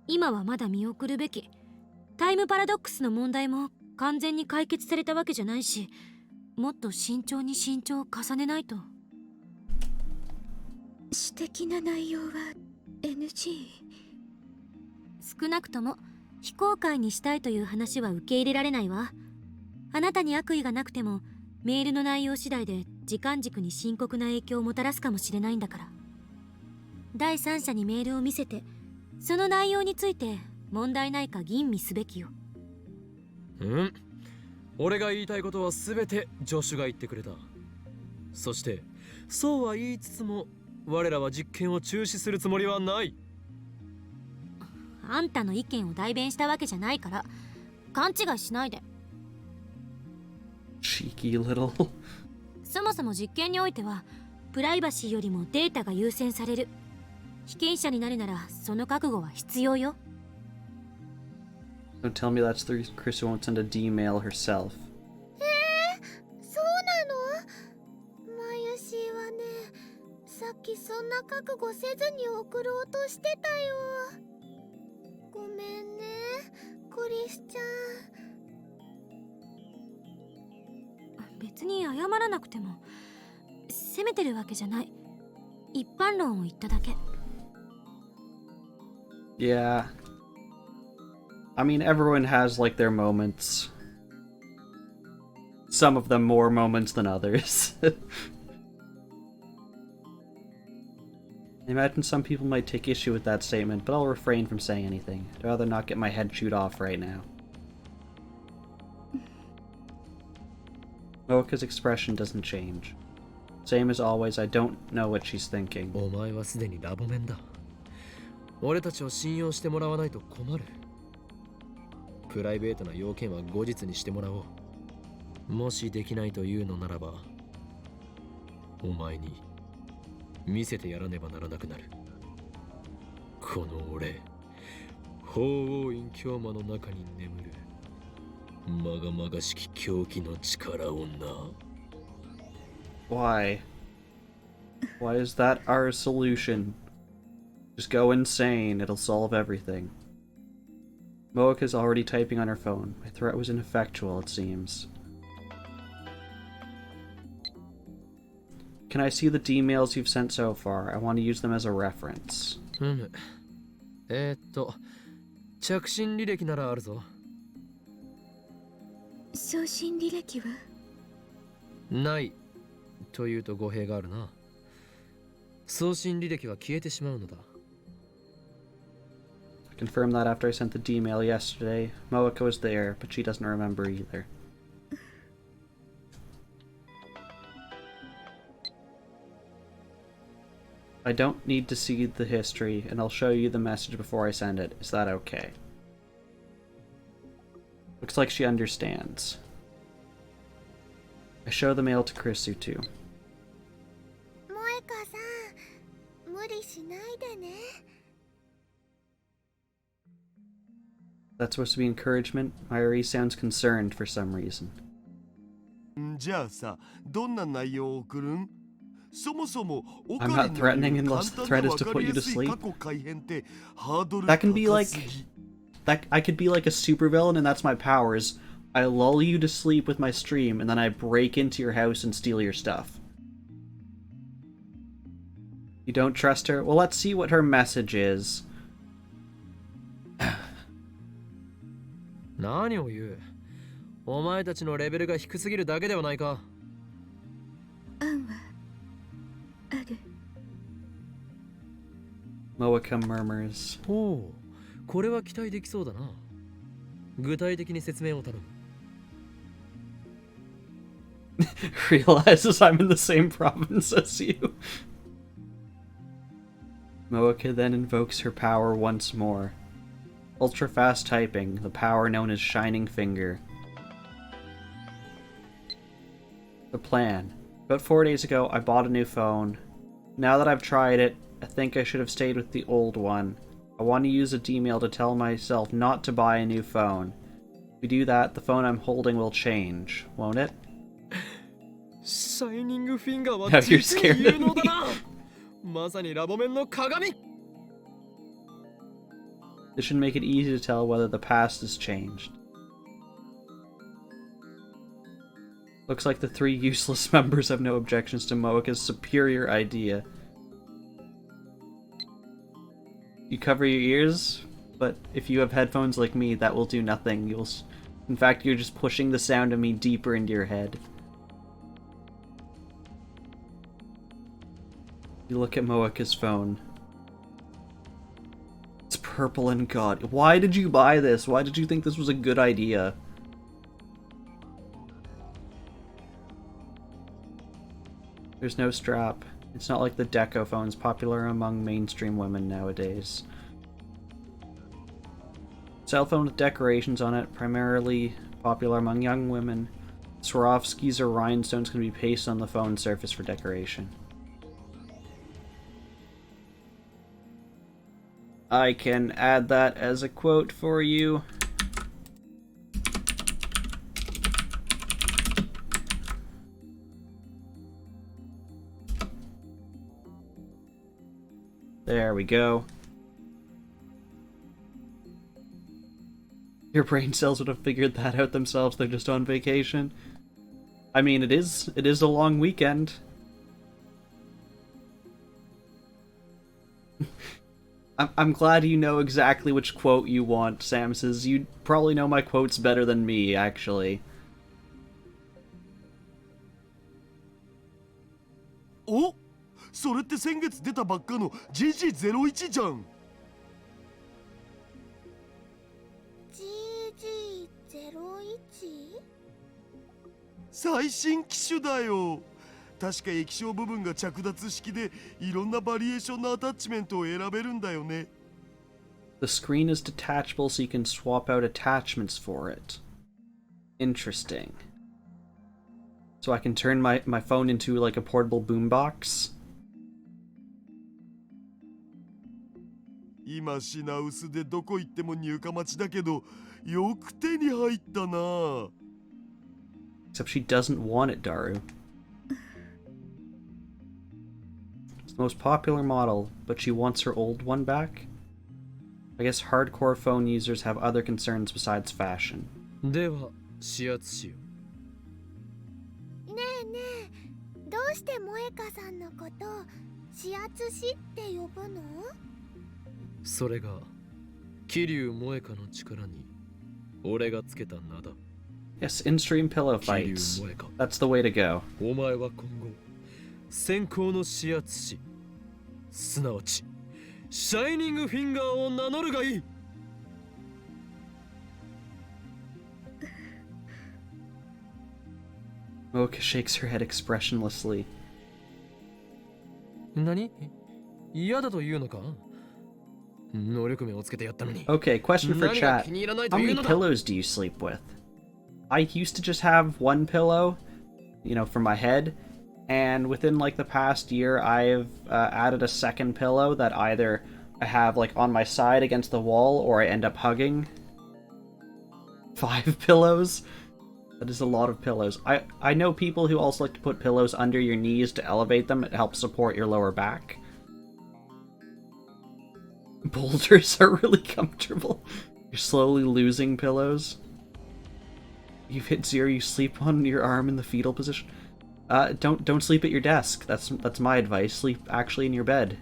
今はまだ見送るべき。タイムパラドックスの問題も完全に解決されたわけじゃないし、もっと慎重に慎重を重ねないと。私的な内容は NG。少なくとも非公開にしたいという話は受け入れられないわ。あなたに悪意がなくてもメールの内容次第で時間軸に深刻な影響をもたらすかもしれないんだから。第三者にメールを見せて、その内容について問題ないか吟味すべきよ。俺が言いたいことは全て助手が言ってくれた。そしてそうは言いつつも我らは実験を中止するつもりはない。あんたの意見を代弁したわけじゃないから勘違いしないで。Cheeky little. そもそも実験においてはプライバシーよりもデータが優先される。被験者になるならその覚悟は必要よ。Don't tell me that's the reason Chris won't send a D mail herself. そうなの？マユシーはね、さっきそんな覚悟せずに送ろうとしてたよ。ごめんね、クリスちゃん。別に謝らなくても、責めてるわけじゃない。一般論を言っただけ。Yeah. I mean, everyone has, like, their moments. Some of them more moments than others. I imagine some people might take issue with that statement, but I'll refrain from saying anything. I'd rather not get my head chewed off right now. Moeka's expression doesn't change. Same as always, I don't know what she's thinking. お前はすでにラボメンだ。俺たちを信用してもらわないと困る。プライベートな要件は後日にしてもらおう。もしできないというのならば、お前に見せてやらねばならなくなる。この俺、法王院京魔の中に眠るまがまがしき狂気の力をな。Why? Why is that our solution? Just go insane, it'll solve everything. Moika's already typing on her phone. My threat was ineffectual, it seems. Can I see the D-mails you've sent so far? I want to use them as a reference. 着信履歴ならあるぞ。送信履歴は？ないというと語弊があるな。送信履歴は消えてしまうのだ。I confirmed that after I sent the D-mail yesterday. Moika was there, but she doesn't remember either. I don't need to see the history, and I'll show you the message before I send it. Is that okay? Looks like she understands. I show the mail to Krisu too. 萌香さん、無理しないでね。That's supposed to be encouragement? Mayuri sounds concerned for some reason. じゃあさ、どんな内容を送るん？そもそも I'm not threatening unless the threat is to put you to sleep. That can be like... I could be like a supervillain and that's my powers. I lull you to sleep with my stream and then I break into your house and steal your stuff. You don't trust her? Well, let's see what her message is. 何を言う？お前たちのレベルが低すぎるだけではないか。案はある。Moika murmurs. おう、これは期待できそうだな。具体的に説明を頼む。Realizes I'm in the same province as you. Moika then invokes her power once more. Ultra fast typing, the power known as Shining Finger. The plan. About 4 days ago, I bought a new phone. Now that I've tried it, I think I should have stayed with the old one. I want to use a D-mail to tell myself not to buy a new phone. If we do that, the phone I'm holding will change, won't it? シャイニングフィンガーは Now you're 実に scared 有 of 能だ me. な。まさにラボ面の鏡。This should make it easy to tell whether the past has changed. Looks like the 3 useless members have no objections to Moika's superior idea. You cover your ears, but if you have headphones like me, that will do nothing. In fact, you're just pushing the sound of me deeper into your head. You look at Moika's phone. It's purple and gaudy. Why did you buy this? Why did you think this was a good idea? There's no strap. It's not like the Deco phones popular among mainstream women nowadays. Cell phone with decorations on it, primarily popular among young women. Swarovskis or rhinestones can be pasted on the phone surface for decoration. I can add that as a quote for you. There we go. Your brain cells would have figured that out themselves, they're just on vacation. I mean, it is a long weekend. I'm glad you know exactly which quote you want, Samses. You probably know my quotes better than me, actually. Oh? それって先月出たばっかの GG01 じゃん。GG01？ 最新機種だよ。確か液晶部分が着脱式でいろんなバリエーションのアタッチメントを選べるんだよね。The screen is detachable so you can swap out attachments for it. Interesting. So I can turn my phone into like a portable boombox? 今品薄でどこ行っても入荷待ちだけど、よく手に入ったな。 Except she doesn't want it, Daru. It's the most popular model, but she wants her old one back? I guess hardcore phone users have other concerns besides fashion. では指圧しよねえねえ、どうして萌香さんのことを指圧師って呼ぶの？それが桐生萌香の力に俺がつけた名だ。 Yes, in-stream pillow 桐 fights. 生萌香、 That's the way to go. お前は今後先行の指圧師、すなわちシャイニングフィンガーを名乗るがいい。Mocha shakes her head expressionlessly. 何？嫌だというのか？能力名をつけてやったのに。 Okay, question for 何が chat. 気に入らないと How いう many のだ？ pillows do you sleep with? I used to just have one pillow, you know, for my head, and within like the past year, I've added a second pillow that either I have like on my side against the wall or I end up hugging. 5 pillows? That is a lot of pillows. I know people who also like to put pillows under your knees to elevate them. It helps support your lower back. Boulders are really comfortable. You're slowly losing pillows. You've hit 0, you sleep on your arm in the fetal position. Don't sleep at your desk. That's my advice. Sleep actually in your bed.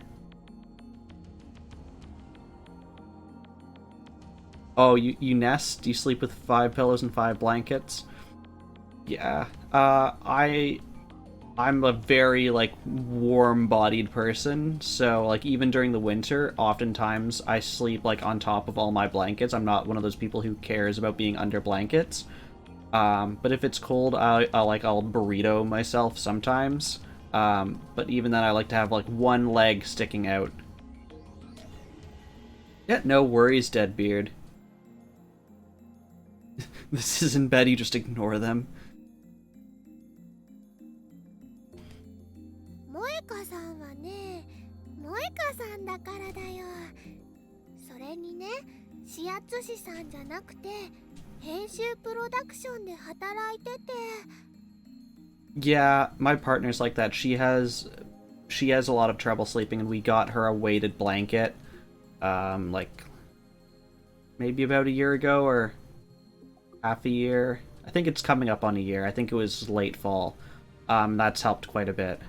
Oh, you nest? You sleep with 5 pillows and 5 blankets? Yeah. I'm a very, like, warm-bodied person, so, like, even during the winter, oftentimes I sleep, like, on top of all my blankets. I'm not one of those people who cares about being under blankets. But if it's cold, I'll burrito myself sometimes. But even then, I like to have, like, one leg sticking out. Yeah, no worries, Deadbeard. This is in bed, you just ignore them. 萌香さんはね、萌香さんだからだよ。それにね、指圧師さんじゃなくて編集プロダクションで働いてて。 Yeah, my partner's like that. She has a lot of trouble sleeping, and we got her a weighted blanket, like maybe about a year ago or half a year. I think it's coming up on a year. I think it was late fall. That's helped quite a bit.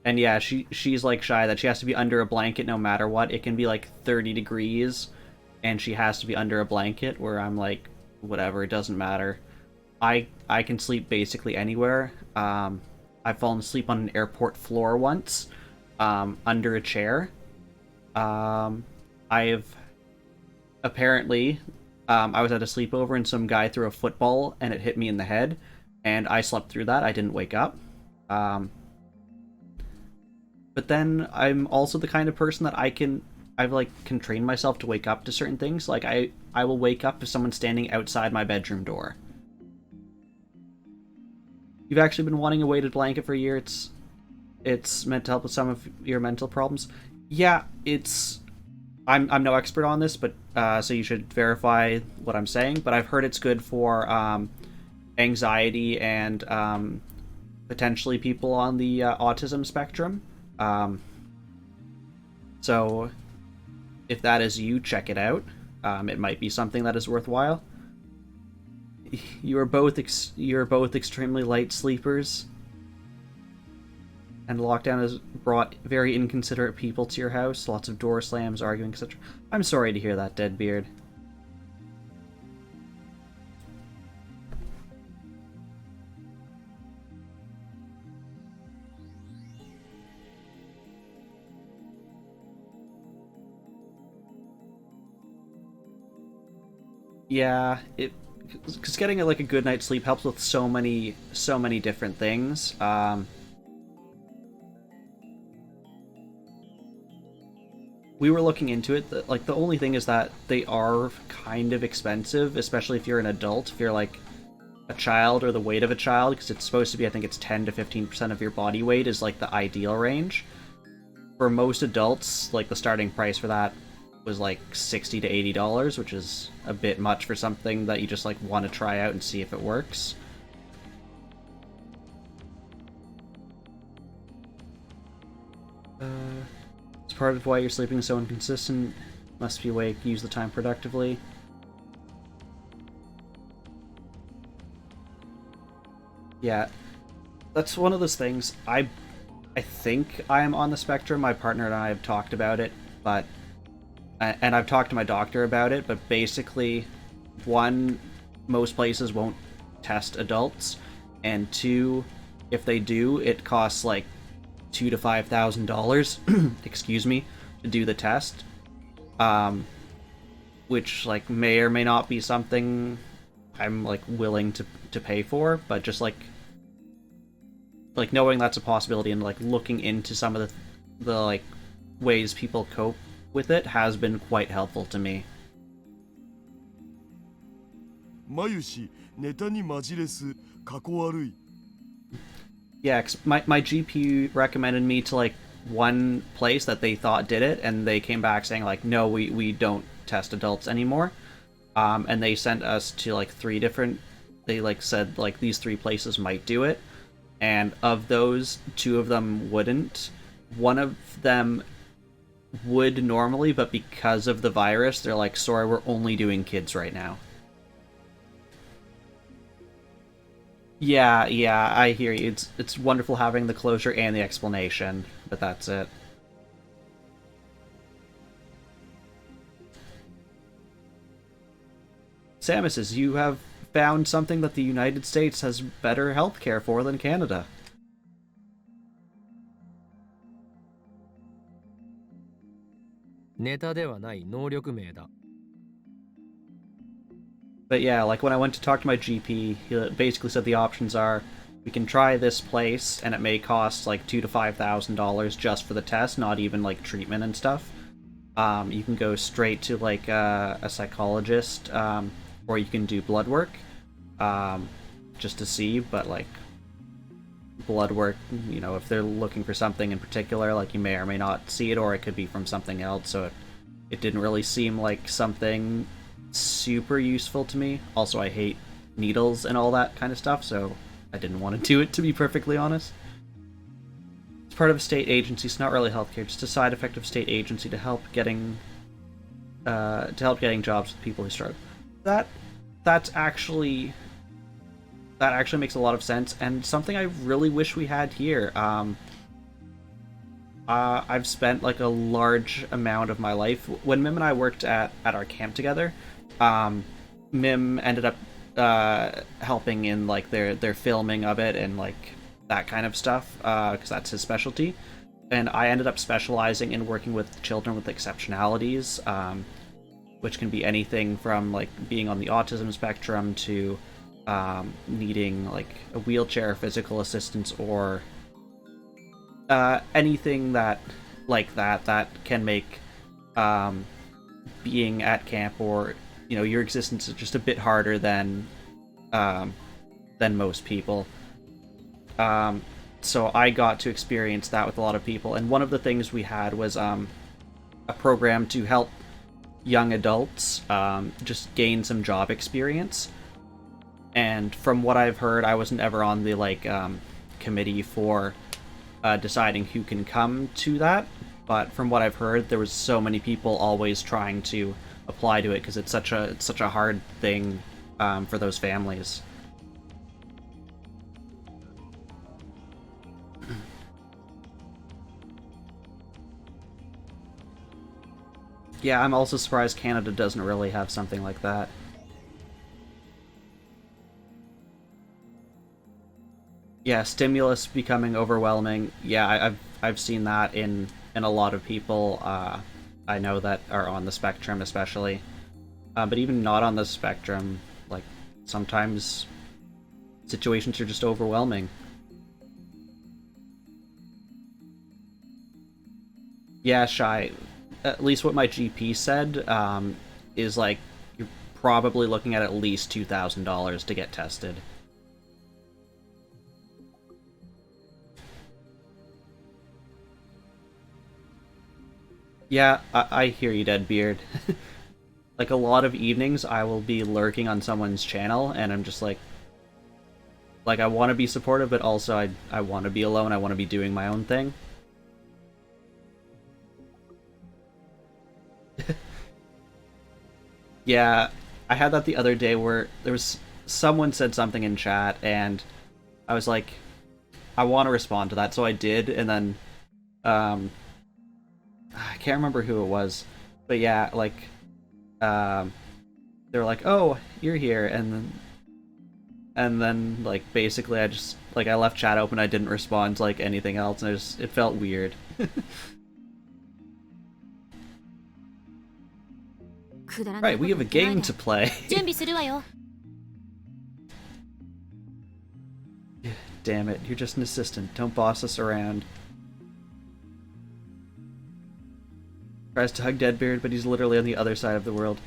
And yeah, she's like shy that she has to be under a blanket no matter what. It can be like 30 degrees, and she has to be under a blanket, where I'm like, whatever, it doesn't matter. I can sleep basically anywhere. I've fallen asleep on an airport floor once, under a chair. I've apparently, I was at a sleepover and some guy threw a football and it hit me in the head, and I slept through that. I didn't wake up. But then I'm also the kind of person that I can train myself to wake up to certain things. Like I will wake up if someone's standing outside my bedroom door. You've actually been wanting a weighted blanket for a year. It's meant to help with some of your mental problems. Yeah, I'm no expert on this, but so you should verify what I'm saying. But I've heard it's good for anxiety and potentially people on the autism spectrum. So if that is you, check it out. It might be something that is worthwhile. You're both extremely light sleepers, and lockdown has brought very inconsiderate people to your house. Lots of door slams, arguing, etc. I'm sorry to hear that, Deadbeard. Yeah, because getting like a good night's sleep helps with so many different things. We were looking into it. Like the only thing is that they are kind of expensive, especially if you're an adult. If you're like a child or the weight of a child, because it's supposed to be, I think it's 10 to 15% of your body weight is like the ideal range. for most adults, like the starting price for that was like $60 to $80, which is a bit much for something that you just like want to try out and see if it works. It's part of why you're sleeping so inconsistent. Must be awake, use the time productively. Yeah, that's one of those things. I think I am on the spectrum. My partner and I have talked about it, but and I've talked to my doctor about it, but basically, one, most places won't test adults, and two, if they do, it costs like $2,000 to $5,000, excuse me, to do the test, which like may or may not be something I'm like willing to pay for, but just like knowing that's a possibility and like looking into some of the like ways people cope with it has been quite helpful to me. 眉氏ネタにマジレス過去悪い Yeah, 'cause my GP recommended me to like one place that they thought did it, and they came back saying like, no, we don't test adults anymore. And they sent us to like 3 different. They like said like these 3 places might do it, and of those, 2 of them wouldn't. One of them would normally, but because of the virus, they're like, sorry, we're only doing kids right now. Yeah, I hear you. It's wonderful having the closure and the explanation, but that's it. Samus, you have found something that the United States has better healthcare for than Canada. ネタではない能力名だ。 But yeah, like when I went to talk to my GP, he basically said the options are, we can try this place, and it may cost like $2,000 to $5,000 just for the test, not even like treatment and stuff. You can go straight to like a psychologist, or you can do blood work, just to see. But like blood work, you know, if they're looking for something in particular, like you may or may not see it, or it could be from something else. So it didn't really seem like something super useful to me. Also, I hate needles and all that kind of stuff, so I didn't want to do it, to be perfectly honest. It's part of a state agency. It's not really healthcare, just a side effect of state agency to help getting jobs with people who struggle. That actually makes a lot of sense, and something I really wish we had here. I've spent like a large amount of my life when Mim and I worked at our camp together. Mim ended up helping in like their filming of it and like that kind of stuff, because that's his specialty. And I ended up specializing in working with children with exceptionalities, which can be anything from like being on the autism spectrum to needing like a wheelchair, physical assistance, or anything that can make being at camp or your existence just a bit harder than most people. So I got to experience that with a lot of people, and one of the things we had was a program to help young adults just gain some job experience. And from what I've heard, I wasn't ever on the committee for deciding who can come to that, but from what I've heard, there was so many people always trying to apply to it because it's such a hard thing for those families. Yeah, I'm also surprised Canada doesn't really have something like that. Yeah, stimulus becoming overwhelming. Yeah, I've seen that in a lot of people I know that are on the spectrum, especially. But even not on the spectrum, like sometimes situations are just overwhelming. Yeah, Shy. At least what my GP said is like you're probably looking at least $2,000 to get tested. Yeah, I hear you, Deadbeard. Like, a lot of evenings, I will be lurking on someone's channel, and I'm just like, I want to be supportive, but also I want to be alone. I want to be doing my own thing. Yeah, I had that the other day where there was someone said something in chat, and I was like, I want to respond to that, so I did, and then I can't remember who it was, but yeah, like they were like, "Oh, you're here," and then like basically I just like I left chat open. I didn't respond to like anything else, and it felt weird. Right, we have a game to play. 準備するわよ。 Damn it, you're just an assistant. Don't boss us around. Tries to hug Deadbeard, but he's literally on the other side of the world.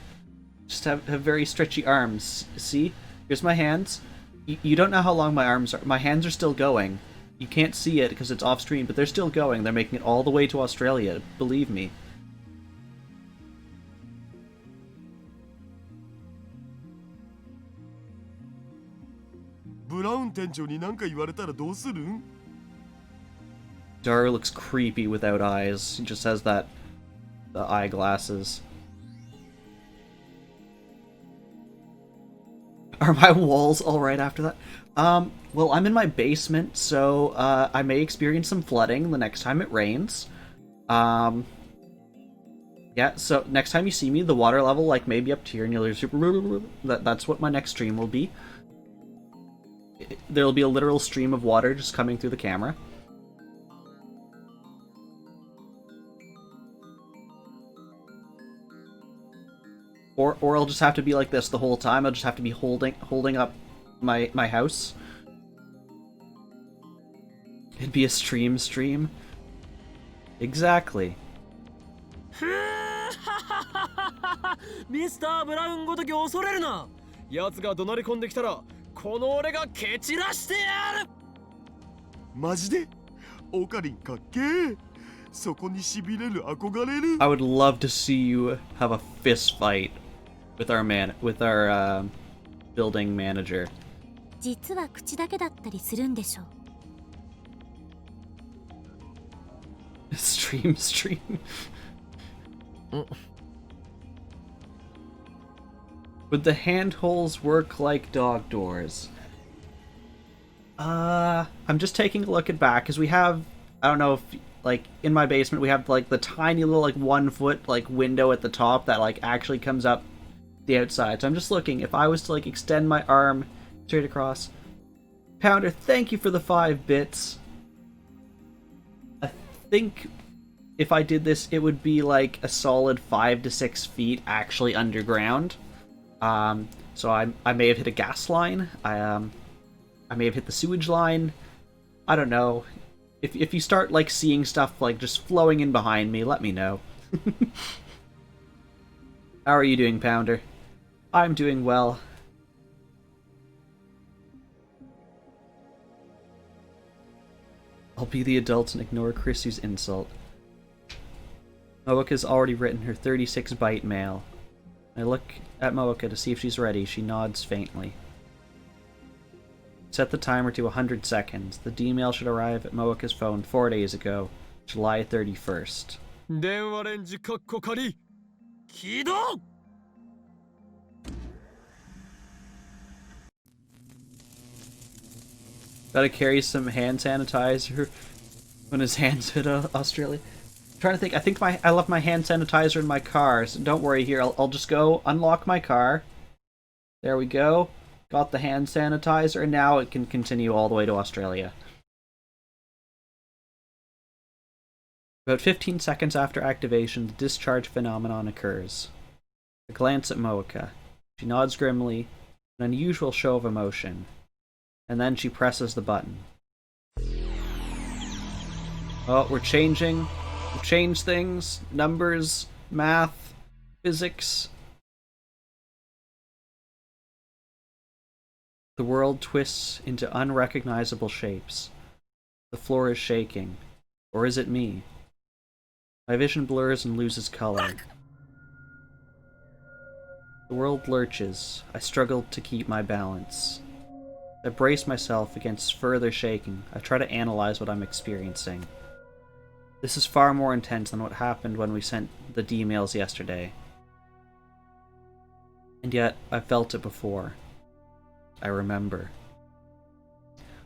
Just have very stretchy arms. See? Here's my hands. You don't know how long my arms are. My hands are still going. You can't see it because it's off stream, but they're still going. They're making it all the way to Australia. Believe me. ブラウン店長に何か言われたらどうするん？ Daru looks creepy without eyes. He just has the eyeglasses. Are my walls alright after that? Well, I'm in my basement, so I may experience some flooding the next time it rains. Yeah, so next time you see me, the water level like maybe up to here, and you'll super. That's what my next stream will be. There'll be a literal stream of water just coming through the camera. Or I'll just have to be like this the whole time. I'll just have to be holding up my house. It'd be a stream. Exactly. ミスター・ブラウンごとき恐れるな。奴が怒鳴り込んできたらこの俺が蹴散らしてやる。マジで？オカリンかっけー。そこに痺れる憧れる。I would love to see you have a fist fight with our building manager. 実は口だけだったりするんでしょう。Stream. Would the handholds work like dog doors? I'm just taking a look at back because we have, I don't know if like in my basement we have like the tiny little like 1 foot like window at the top that like actually comes up the outside. So I'm just looking if I was to like extend my arm straight across. Pounder, thank you for the 5 bits. I think if I did this, it would be like a solid 5 to 6 feet actually underground. So I may have hit a gas line. I may have hit the sewage line. I don't know. If you start like seeing stuff like just flowing in behind me, let me know. How are you doing, Pounder? I'm doing well. I'll be the adult and ignore Chrissy's insult. Moeka's already written her 36-byte mail. I look at Moeka to see if she's ready. She nods faintly. Set the timer to 100 seconds. The D-mail should arrive at Moeka's phone 4 days ago, July 31st. 電話レンジカッコ仮起動。 Gotta carry some hand sanitizer when his hands hit Australia. I'm trying to think. I think I left my hand sanitizer in my car, so don't worry here. I'll just go unlock my car. There we go. Got the hand sanitizer, and now it can continue all the way to Australia. About 15 seconds after activation, the discharge phenomenon occurs. A glance at Moeka. She nods grimly, an unusual show of emotion. And then she presses the button. Oh, we're changing. We've changed things. Numbers, math, physics. The world twists into unrecognizable shapes. The floor is shaking. Or is it me? My vision blurs and loses color. The world lurches. I struggle to keep my balance. I brace myself against further shaking. I try to analyze what I'm experiencing. This is far more intense than what happened when we sent the D-mails yesterday. And yet, I felt it before. I remember.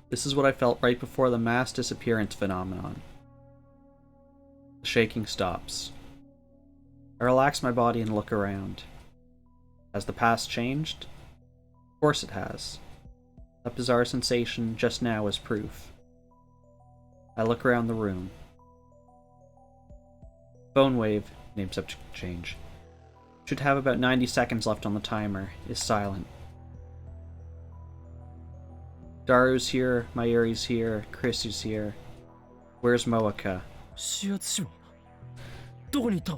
This is what I felt right before the mass disappearance phenomenon. The shaking stops. I relax my body and look around. Has the past changed? Of course it has. That bizarre sensation just now is proof. I look around the room. Phone wave, name subject change. Should have about 90 seconds left on the timer, is silent. Daru's here, Mayuri's here, Chris is here. Where's Moeka? 指圧しろ。どこに行った？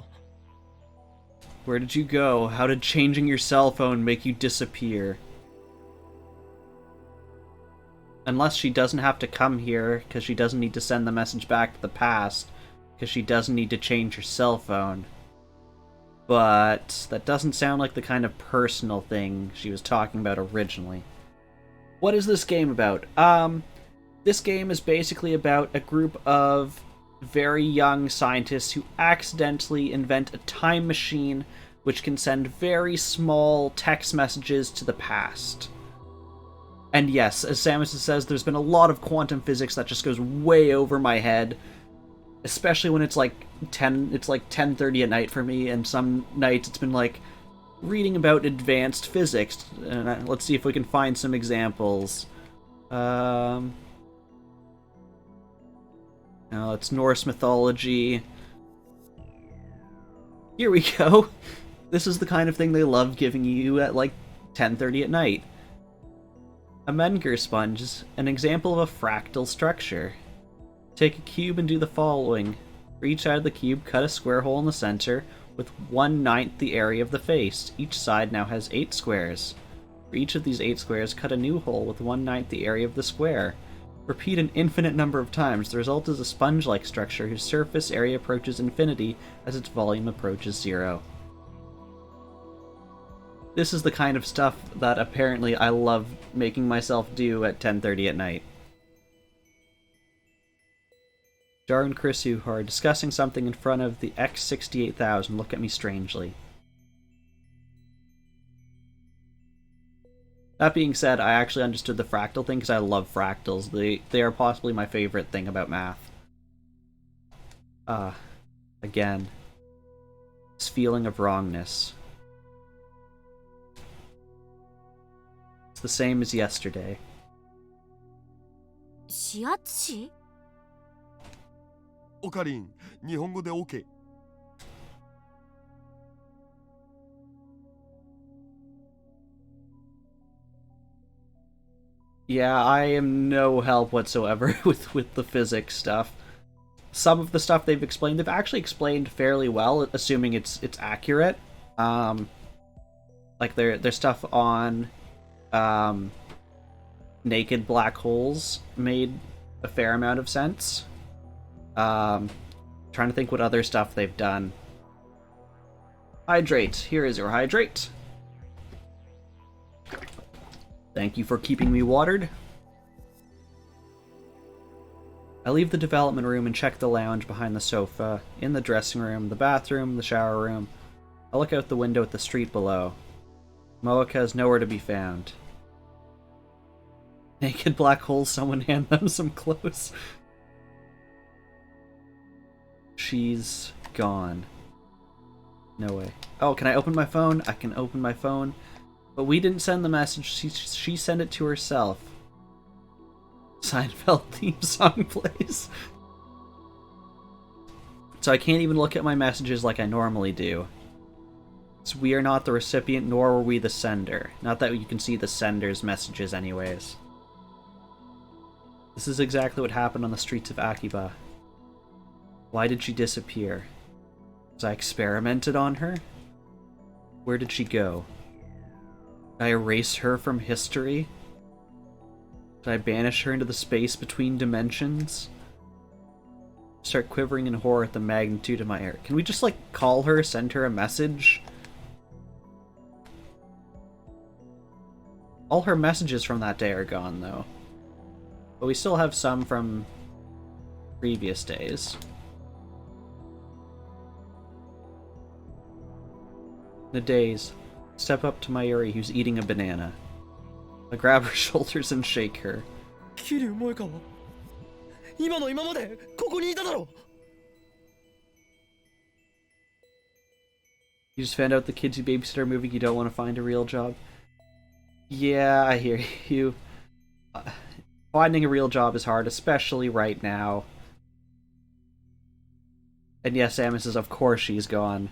Where did you go? How did changing your cell phone make you disappear? Unless she doesn't have to come here, because she doesn't need to send the message back to the past, because she doesn't need to change her cell phone. But that doesn't sound like the kind of personal thing she was talking about originally. What is this game about? This game is basically about a group of very young scientists who accidentally invent a time machine which can send very small text messages to the past. And yes, as Samus says, there's been a lot of quantum physics that just goes way over my head, especially when it's like 10:30 at night for me, and some nights it's been like reading about advanced physics. And let's see if we can find some examples. No, it's Norse mythology. Here we go. This is the kind of thing they love giving you at like 10:30 at night. A Menger sponge is an example of a fractal structure. Take a cube and do the following. For each side of the cube, cut a square hole in the center with 1/9 the area of the face. Each side now has 8 squares. For each of these 8 squares, cut a new hole with 1/9 the area of the square. Repeat an infinite number of times. The result is a sponge-like structure whose surface area approaches infinity as its volume approaches 0. This is the kind of stuff that apparently I love making myself do at 10:30 at night. Jar and Krisu, who are discussing something in front of the X68000, look at me strangely. That being said, I actually understood the fractal thing because I love fractals. They are possibly my favorite thing about math. Again. This feeling of wrongness. It's the same as yesterday. 指圧師？オカリン、日本語で OK。Yeah, I am no help whatsoever with the physics stuff. Some of the stuff they've actually explained fairly well, assuming it's accurate. Like their stuff on naked black holes made a fair amount of sense. Trying to think what other stuff they've done. Hydrate. Here is your hydrate. Thank you for keeping me watered. I leave the development room and check the lounge behind the sofa, in the dressing room, the bathroom, the shower room. I look out the window at the street below. Moeka is nowhere to be found. Naked black holes, someone hand them some clothes. She's gone. No way. Oh, can I open my phone? I can open my phone. But we didn't send the message, she sent it to herself. Seinfeld theme song plays. So I can't even look at my messages like I normally do. So we are not the recipient, nor were we the sender. Not that you can see the sender's messages anyways. This is exactly what happened on the streets of Akiba. Why did she disappear? Was I experimented on her? Where did she go? Did I erase her from history? Did I banish her into the space between dimensions? Start quivering in horror at the magnitude of my error. Can we just, like, call her, send her a message? All her messages from that day are gone, though. But we still have some from previous days. In a daze, step up to Mayuri, who's eating a banana. I grab her shoulders and shake her. 桐生萌香は今の今までここにいただろ You just found out the kids you babysit are moving, you don't want to find a real job? Yeah, I hear you. Finding a real job is hard, especially right now. And yes, Samus says, of course she's gone.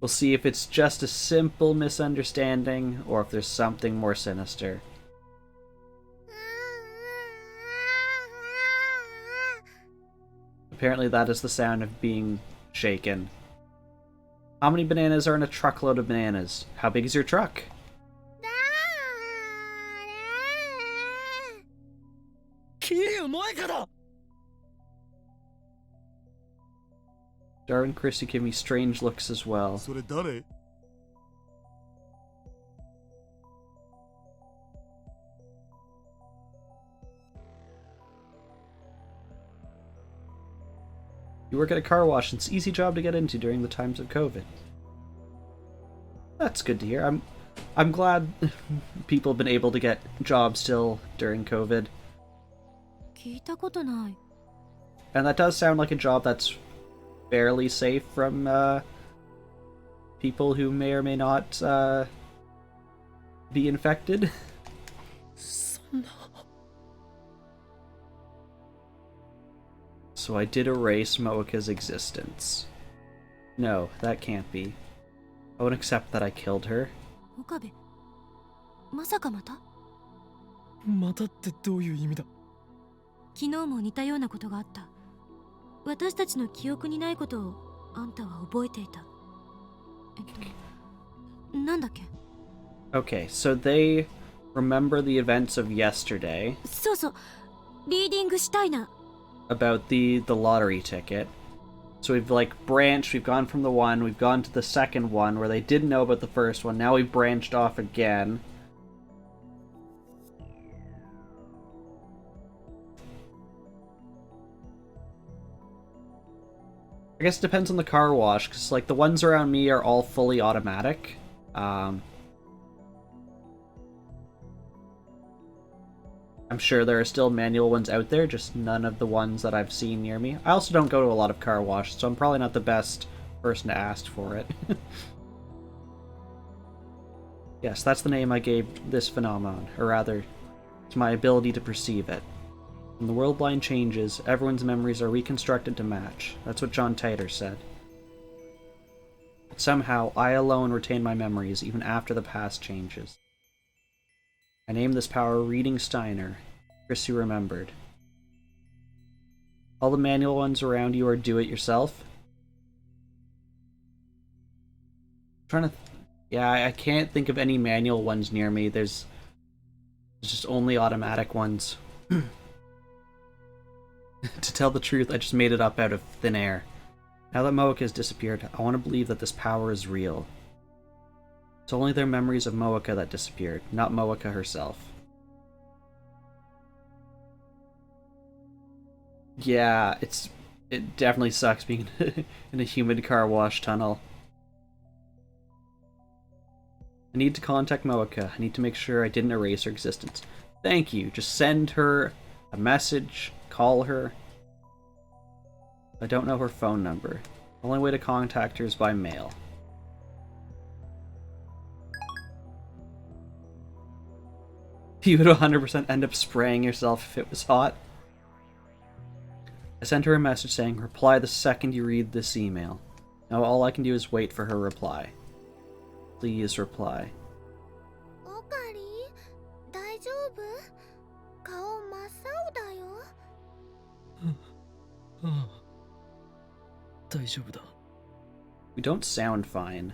We'll see if it's just a simple misunderstanding, or if there's something more sinister. Apparently that is the sound of being shaken. How many bananas are in a truckload of bananas? How big is your truck? Darwin and Chrissy give me strange looks as well. それ誰? You work at a car wash, and it's an easy job to get into during the times of COVID. That's good to hear. I'm glad people have been able to get jobs still during COVID. 聞いたことない。 And that does sound like a job that's fairly safe from people who may or may not be infected. そんな So I did erase Moeka's existence. No, that can't be. I won't accept that I killed her. 岡部、まさかまた？またってどういう意味だ？昨日も似たようなことがあった。私たちの記憶にないことをあんたは覚えていた。なんだっけ？ Okay, so they remember the events of yesterday. そうそう、リーディングしたいな。About the lottery ticket. So we've like branched, we've gone from the one, we've gone to the second one where they didn't know about the first one, now we've branched off again. I guess it depends on the car wash, because like the ones around me are all fully automatic. I'm sure there are still manual ones out there, just none of the ones that I've seen near me. I also don't go to a lot of car washes, so I'm probably not the best person to ask for it. Yes, that's the name I gave this phenomenon, or rather, it's my ability to perceive it. When the world line changes, everyone's memories are reconstructed to match. That's what John Titor said. But somehow, I alone retain my memories even after the past changes. I named this power Reading Steiner. Chrissy remembered. All the manual ones around you are do-it-yourself? Yeah, I can't think of any manual ones near me. There's just only automatic ones. To tell the truth, I just made it up out of thin air. Now that Moeka has disappeared, I want to believe that this power is real. It's only their memories of Moeka that disappeared, not Moeka herself. Yeah, it definitely sucks being in a humid car wash tunnel. I need to contact Moeka. I need to make sure I didn't erase her existence. Thank you. Just send her a message, call her. I don't know her phone number. The only way to contact her is by mail. You would 100% end up spraying yourself if it was hot. I sent her a message saying, reply the second you read this email. Now all I can do is wait for her reply. Please reply. オカリ、大丈夫？顔真っ青だよ。ああ、大丈夫だ。We don't sound fine.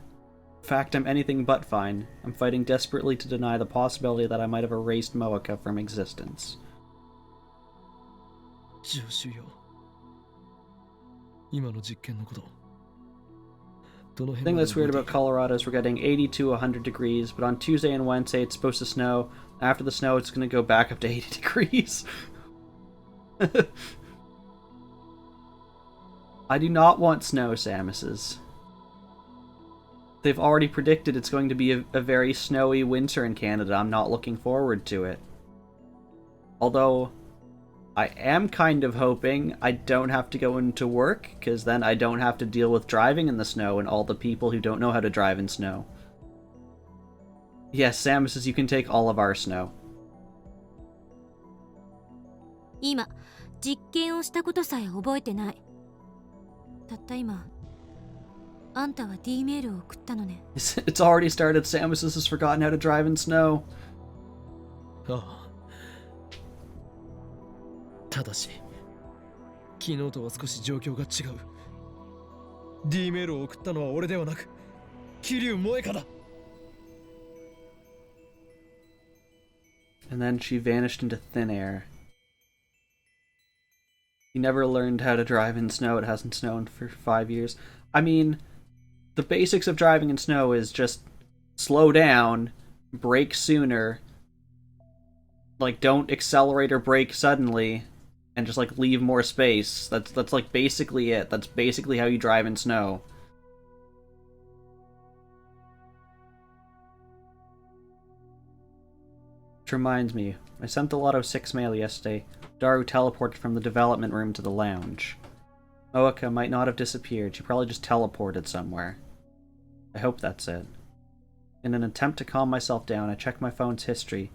In fact, I'm anything but fine. I'm fighting desperately to deny the possibility that I might have erased Moeka from existence. 助手よ、今の実験のこと。どの The 辺 thing まで that's 覚え weird てい about る？ Colorado is we're getting 80 to 100 degrees, but on Tuesday and Wednesday it's supposed to snow. After the snow, it's going to go back up to 80 degrees. I do not want snow, Samuses. They've already predicted it's going to be a very snowy winter in Canada. I'm not looking forward to it. Although, I am kind of hoping I don't have to go into work, because then I don't have to deal with driving in the snow and all the people who don't know how to drive in snow. Yes, Samus says you can take all of our snow. 今実験をしたことさえ覚えてない。たった今あんたは D メールを送ったのね。It's already started. Samus has forgotten how to drive in snow. ああ。ただし、昨日とは少し状況が違う。D メールを送ったのは俺ではなく、桐生萌香だ。And then she vanished into thin air. He never learned how to drive in snow. It hasn't snowed for 5 years. I mean, the basics of driving in snow is just slow down, brake sooner, like don't accelerate or brake suddenly, and just like leave more space. That's like basically it. That's basically how you drive in snow. Which reminds me, I sent the Lotto 6 mail yesterday. Daru teleported from the development room to the lounge. Moeka might not have disappeared. She probably just teleported somewhere. I hope that's it. In an attempt to calm myself down, I checked my phone's history.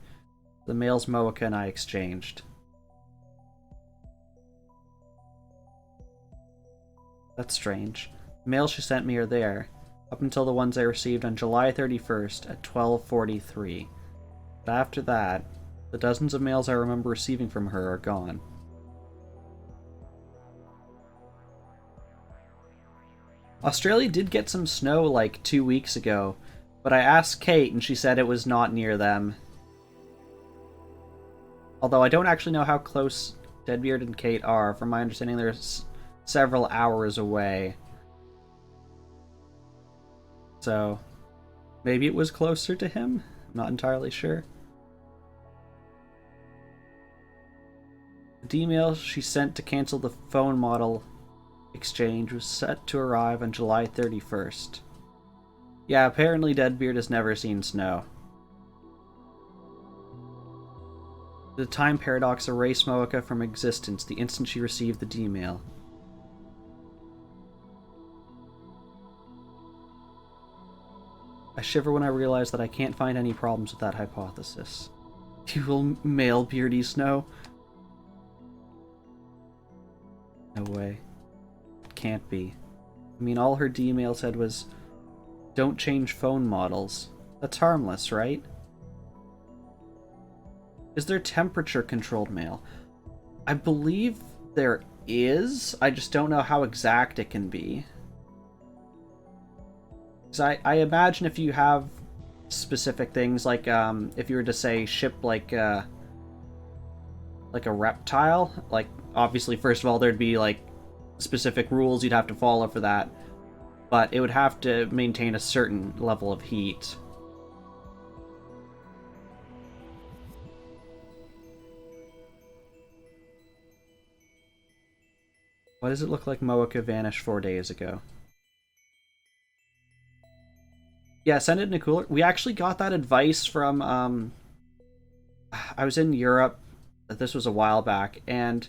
The mails Moeka and I exchanged. That's strange. The mails she sent me are there, up until the ones I received on July 31st at 12:43. But after that, the dozens of mails I remember receiving from her are gone. Australia did get some snow like 2 weeks ago, but I asked Kate and she said it was not near them. Although I don't actually know how close Deadbeard and Kate are. From my understanding, they're several hours away. So, maybe it was closer to him? I'm not entirely sure. The email she sent to cancel the phone model exchange was set to arrive on July 31st. Yeah, apparently Deadbeard has never seen snow. The time paradox erased Moeka from existence the instant she received the D-mail. I shiver when I realize that I can't find any problems with that hypothesis. You will mail Beardy Snow? No way. It can't be. I mean, all her D-mail said was, don't change phone models. That's harmless, right? Is there temperature-controlled mail? I believe there is. I just don't know how exact it can be. Because I imagine if you have specific things, like if you were to say ship like a reptile, like obviously first of all there'd be like specific rules you'd have to follow for that, but it would have to maintain a certain level of heat. Why does it look like Moeka vanished 4 days ago? Yeah, send it in a cooler. We actually got that advice from, I was in Europe, this was a while back, and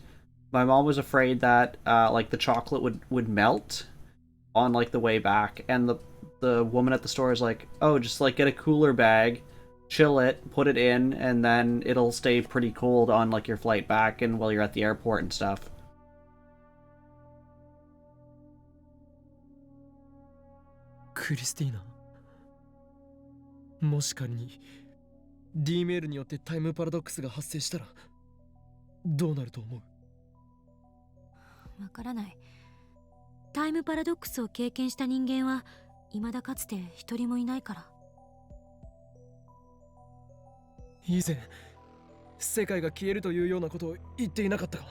my mom was afraid that, like, the chocolate would melt on, like, the way back, and the woman at the store is like, oh, just, like, get a cooler bag, chill it, put it in, and then it'll stay pretty cold on, like, your flight back and while you're at the airport and stuff. クリスティーナ、もし仮に D メールによってタイムパラドックスが発生したらどうなると思う？わからない。タイムパラドックスを経験した人間は未だかつて一人もいないから。以前世界が消えるというようなことを言っていなかったか？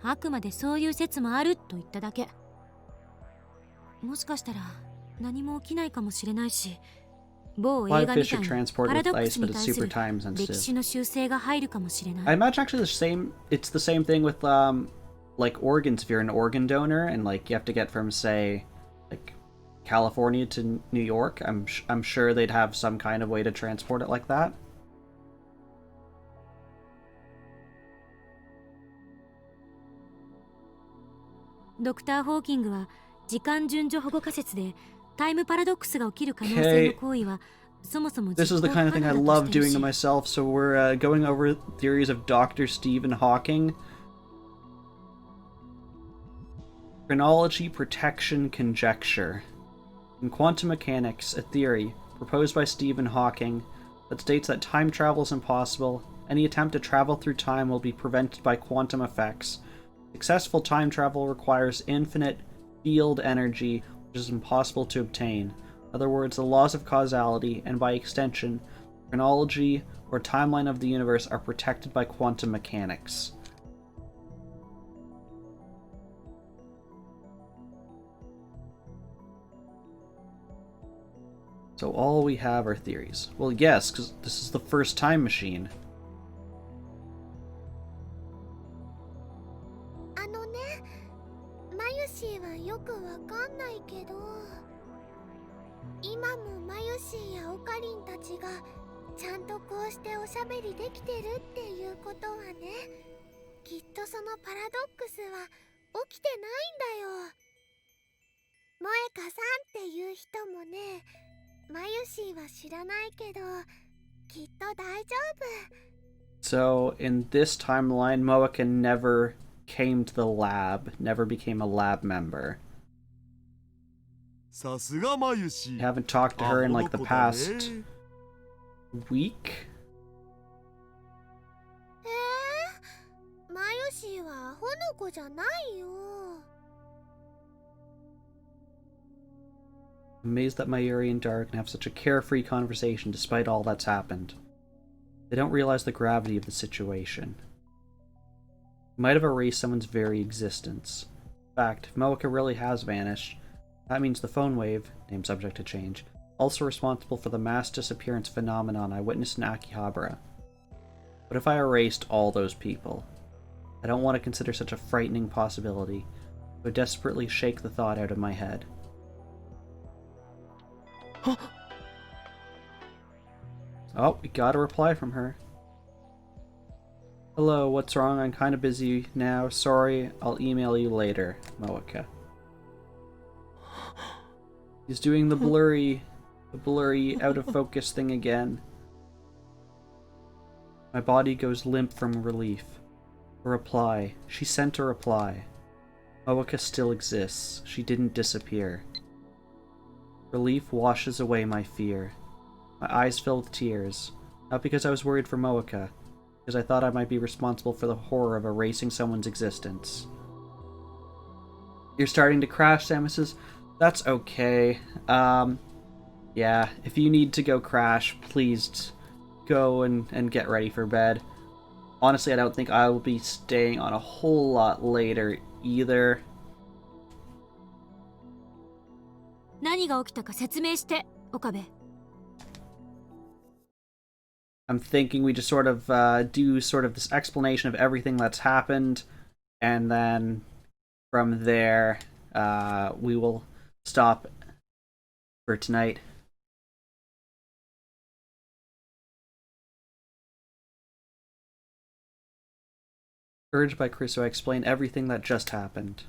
あくまでそういう説もあると言っただけ。もしかしたら何も起きないかもしれないし、某映画みたいなパラドックスに対する歴史の修正が入るかもしれない。I imagine actually it's the same thing with like organs. If you're an organ donor and like you have to get from say like California to New York, I'm sure they'd have some kind of way to transport it like that. ドクター・ホーキングは時間順序保護仮説でタイムパラドックスが起きる可能性の行為はそもそも This is the kind of thing I love doing to myself, so we're going over theories of Dr. Stephen Hawking. Chronology protection conjecture. In quantum mechanics, a theory proposed by Stephen Hawking that states that time travel is impossible. Any attempt to travel through time will be prevented by quantum effects. Successful time travel requires infinite field energy, which is impossible to obtain. In other words, the laws of causality, and by extension, chronology or timeline of the universe are protected by quantum mechanics. So all we have are theories. Well, yes, because this is the first time machine. マユシーはよくわかんないけど、今もマユシーやオカリンたちがちゃんとこうしておしゃべりできてるっていうことはね、きっとそのパラドックスは起きてないんだよ。萌香さんっていう人もね、マユシーは知らないけど、きっと大丈夫。So, in this timeline, Moeka never came to the lab, never became a lab member. さすがマユシ I ー。 haven't talked to her in like the past week. マユシーはアホの子じゃないよ。Amazed that Mayuri and Dara can have such a carefree conversation despite all that's happened. They don't realize the gravity of the situation. It might have erased someone's very existence. In fact, if Moeka really has vanished, that means the phone wave, name subject to change, also responsible for the mass disappearance phenomenon I witnessed in Akihabara. What if I erased all those people? I don't want to consider such a frightening possibility, but desperately shake the thought out of my head. Oh, we got a reply from her. Hello, what's wrong? I'm kind of busy now. Sorry, I'll email you later, Moeka. He's doing the blurry out of focus thing again. My body goes limp from relief. A reply. She sent a reply. Moeka still exists. She didn't disappear. Relief washes away my fear. My eyes fill with tears. Not because I was worried for Moeka, because I thought I might be responsible for the horror of erasing someone's existence. You're starting to crash, Samus says. That's okay. Yeah, if you need to go crash, please go and get ready for bed. Honestly, I don't think I will be staying on a whole lot later either. 何が起きたか説明して、岡部。I'm thinking we just sort of do sort of this explanation of everything that's happened, and then from there we will stop for tonight. Urged by Chris, I explain everything that just happened.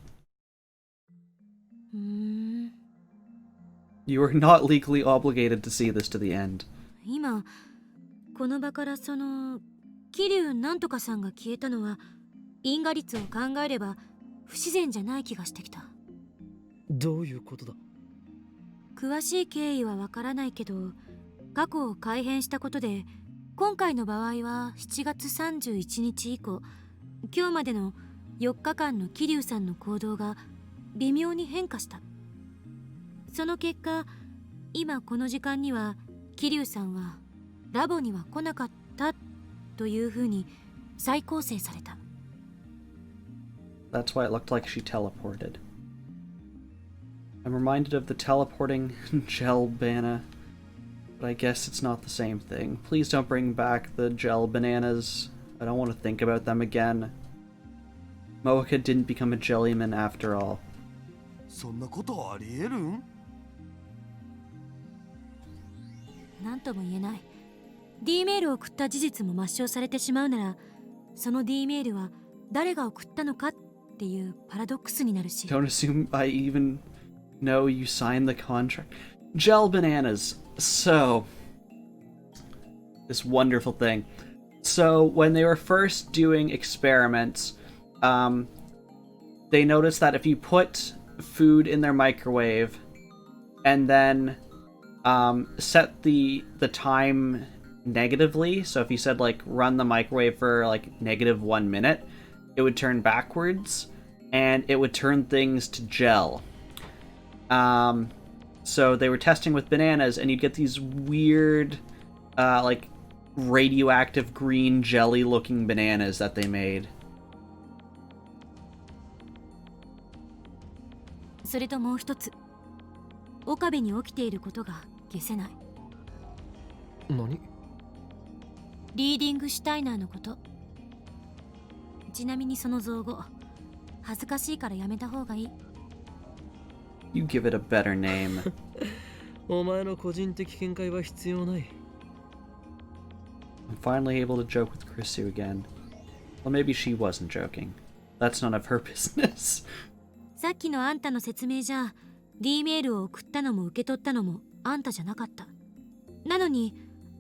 You are not legally obligated to see this to the end. 今この場からその桐生なんとかさんが消えたのは因果率を考えれば不自然じゃない気がしてきた。どういうことだ。詳しい経緯はわからないけど、過去を改変したことで今回の場合は7月31日以降、今日までの4日間の桐生さんの行動が微妙に変化した。その結果、今この時間には桐生さんはラボには来なかったというふうに再構成された。That's why it looked like she teleported. I'm reminded of the teleporting gel banana, but I guess it's not the same thing. Please don't bring back the gel bananas. I don't want to think about them again. Moeka didn't become a jellyman after all. そんなことありえるん？なんとも言えない。D メールを送った事実も抹消されてしまうなら、その D メールは誰が送ったのかっていうパラドックスになるし。Don't assume I even know you signed the contract. Gel bananas. So, this wonderful thing. So, when they were first doing experiments, they noticed that if you put food in their microwave and then set the time negatively, so if you said like run the microwave for like -1 minute, it would turn backwards and it would turn things to gel. So they were testing with bananas, and you'd get these weird like radioactive green jelly looking bananas that they made. それともう一つ、岡部に起きていることが消せない。何？リーディングシュタイナーのこと。ちなみにその造語、恥ずかしいからやめた方がいい。You give it a better name. お前の個人的見解は必要ない。I'm finally able to joke with Krisu again. Well, maybe she wasn't joking. That's none of her business. さっきのあんたの説明じゃ D メールを送ったのも受け取ったのもあんたじゃなかった。なのに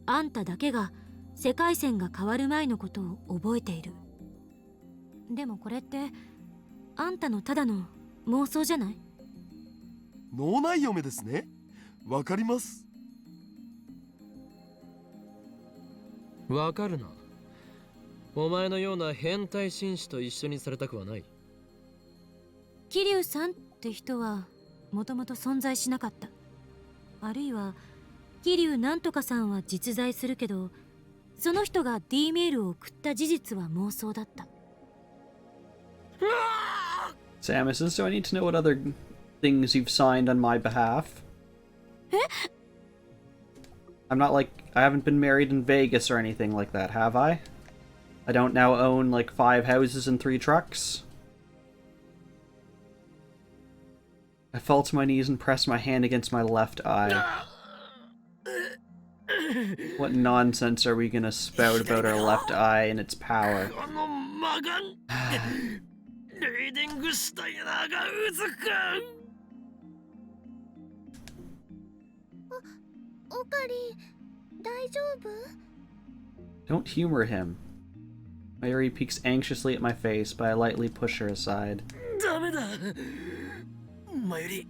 あんただけが世界線が変わる前のことを覚えている。でもこれってあんたのただの妄想じゃない？脳内嫁ですね。わかります。わかるな。お前のような変態紳士と一緒にされたくはない。桐生さんって人はもともと存在しなかった。あるいは桐生なんとかさんは実在するけど、その人が D メールを送った事実は妄想だった。Samus, do I need to know what other things you've signed on my behalf? I'm not like, I haven't been married in Vegas or anything like that, have I? I don't now own like 5 houses and 3 trucks? I fall to my knees and press my hand against my left eye. What nonsense are we gonna spout about our left eye and its power? リーディングシュタイナーがうずく。オカリン、大丈夫？ Don't humor him. Mayuri peeks anxiously at my face, but I lightly push her aside. ダメだ。マユリ、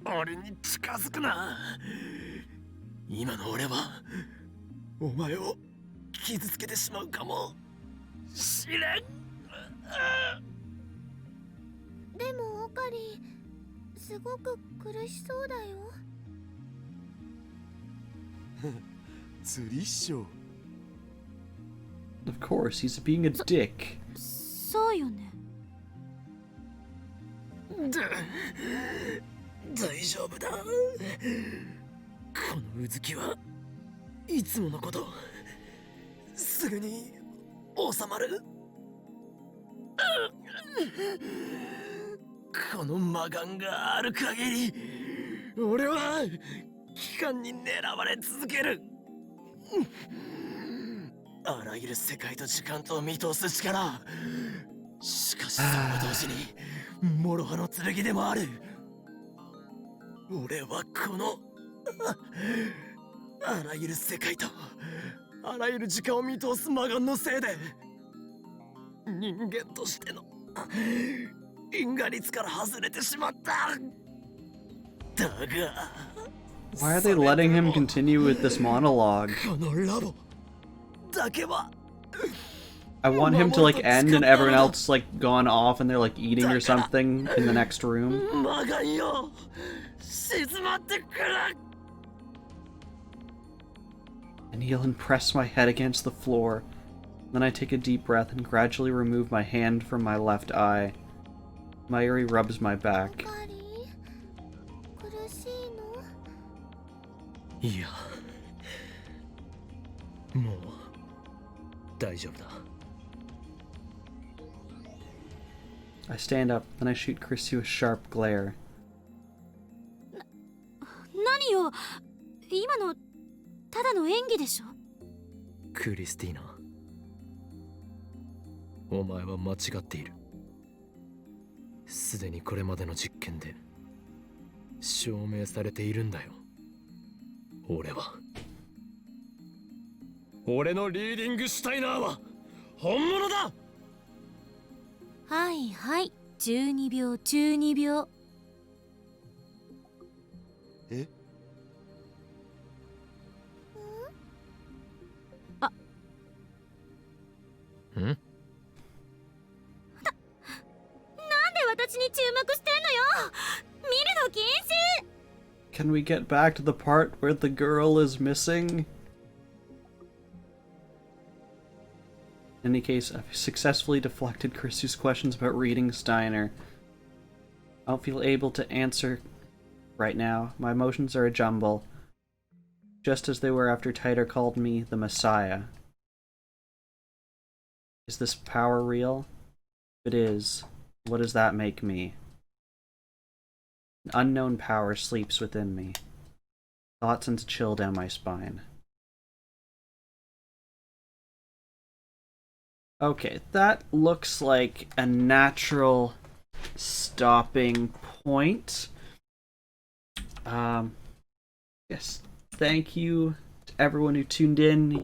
俺に近づくな。今の俺はお前を傷つけてしまうかもしれん。でもオカリン、すごく苦しそうだよ。釣りっしょ。Of course, he's being a dick. そうよね。大丈夫だ。このうずきはいつものこと。すぐに収まる。この魔眼がある限り俺は機関に狙われ続ける。あらゆる世界と時間と見通す力。しかしその同時に諸刃の剣でもある。俺はこのあらゆる世界とあらゆる時間を見通す魔眼のせいで人間としての因果律から外れてしまった。だが Why are they letting him continue with this monologue? このラボだけは I want him to like end and everyone else like gone off and they're like eating or something in the next room. 魔眼よ、静まってくれ。 I kneel and press my head against the floor. Then I take a deep breath and gradually remove my hand from my left eye. Mayuri rubs my back. パリ苦しいの？いやもう大丈夫だ。 I stand up, then I shoot Chrissy a sharp glare. 何よ、今のただの演技でしょ。クリスティーナ、お前は間違っている。すでにこれまでの実験で証明されているんだよ。俺のリーディングシュタイナーは本物だ。はいはい、12秒12秒。え？ん？なんで私に注目してんのよ。見るの禁止。 Can we get back to the part where the girl is missing? In any case, I've successfully deflected Chrissy's questions about reading Steiner. I don't feel able to answer right now. My emotions are a jumble, just as they were after Titer called me the Messiah. Is this power real? If it is, what does that make me? An unknown power sleeps within me. Thoughts send a chill down my spine. Okay, that looks like a natural stopping point. Yes, thank you to everyone who tuned in.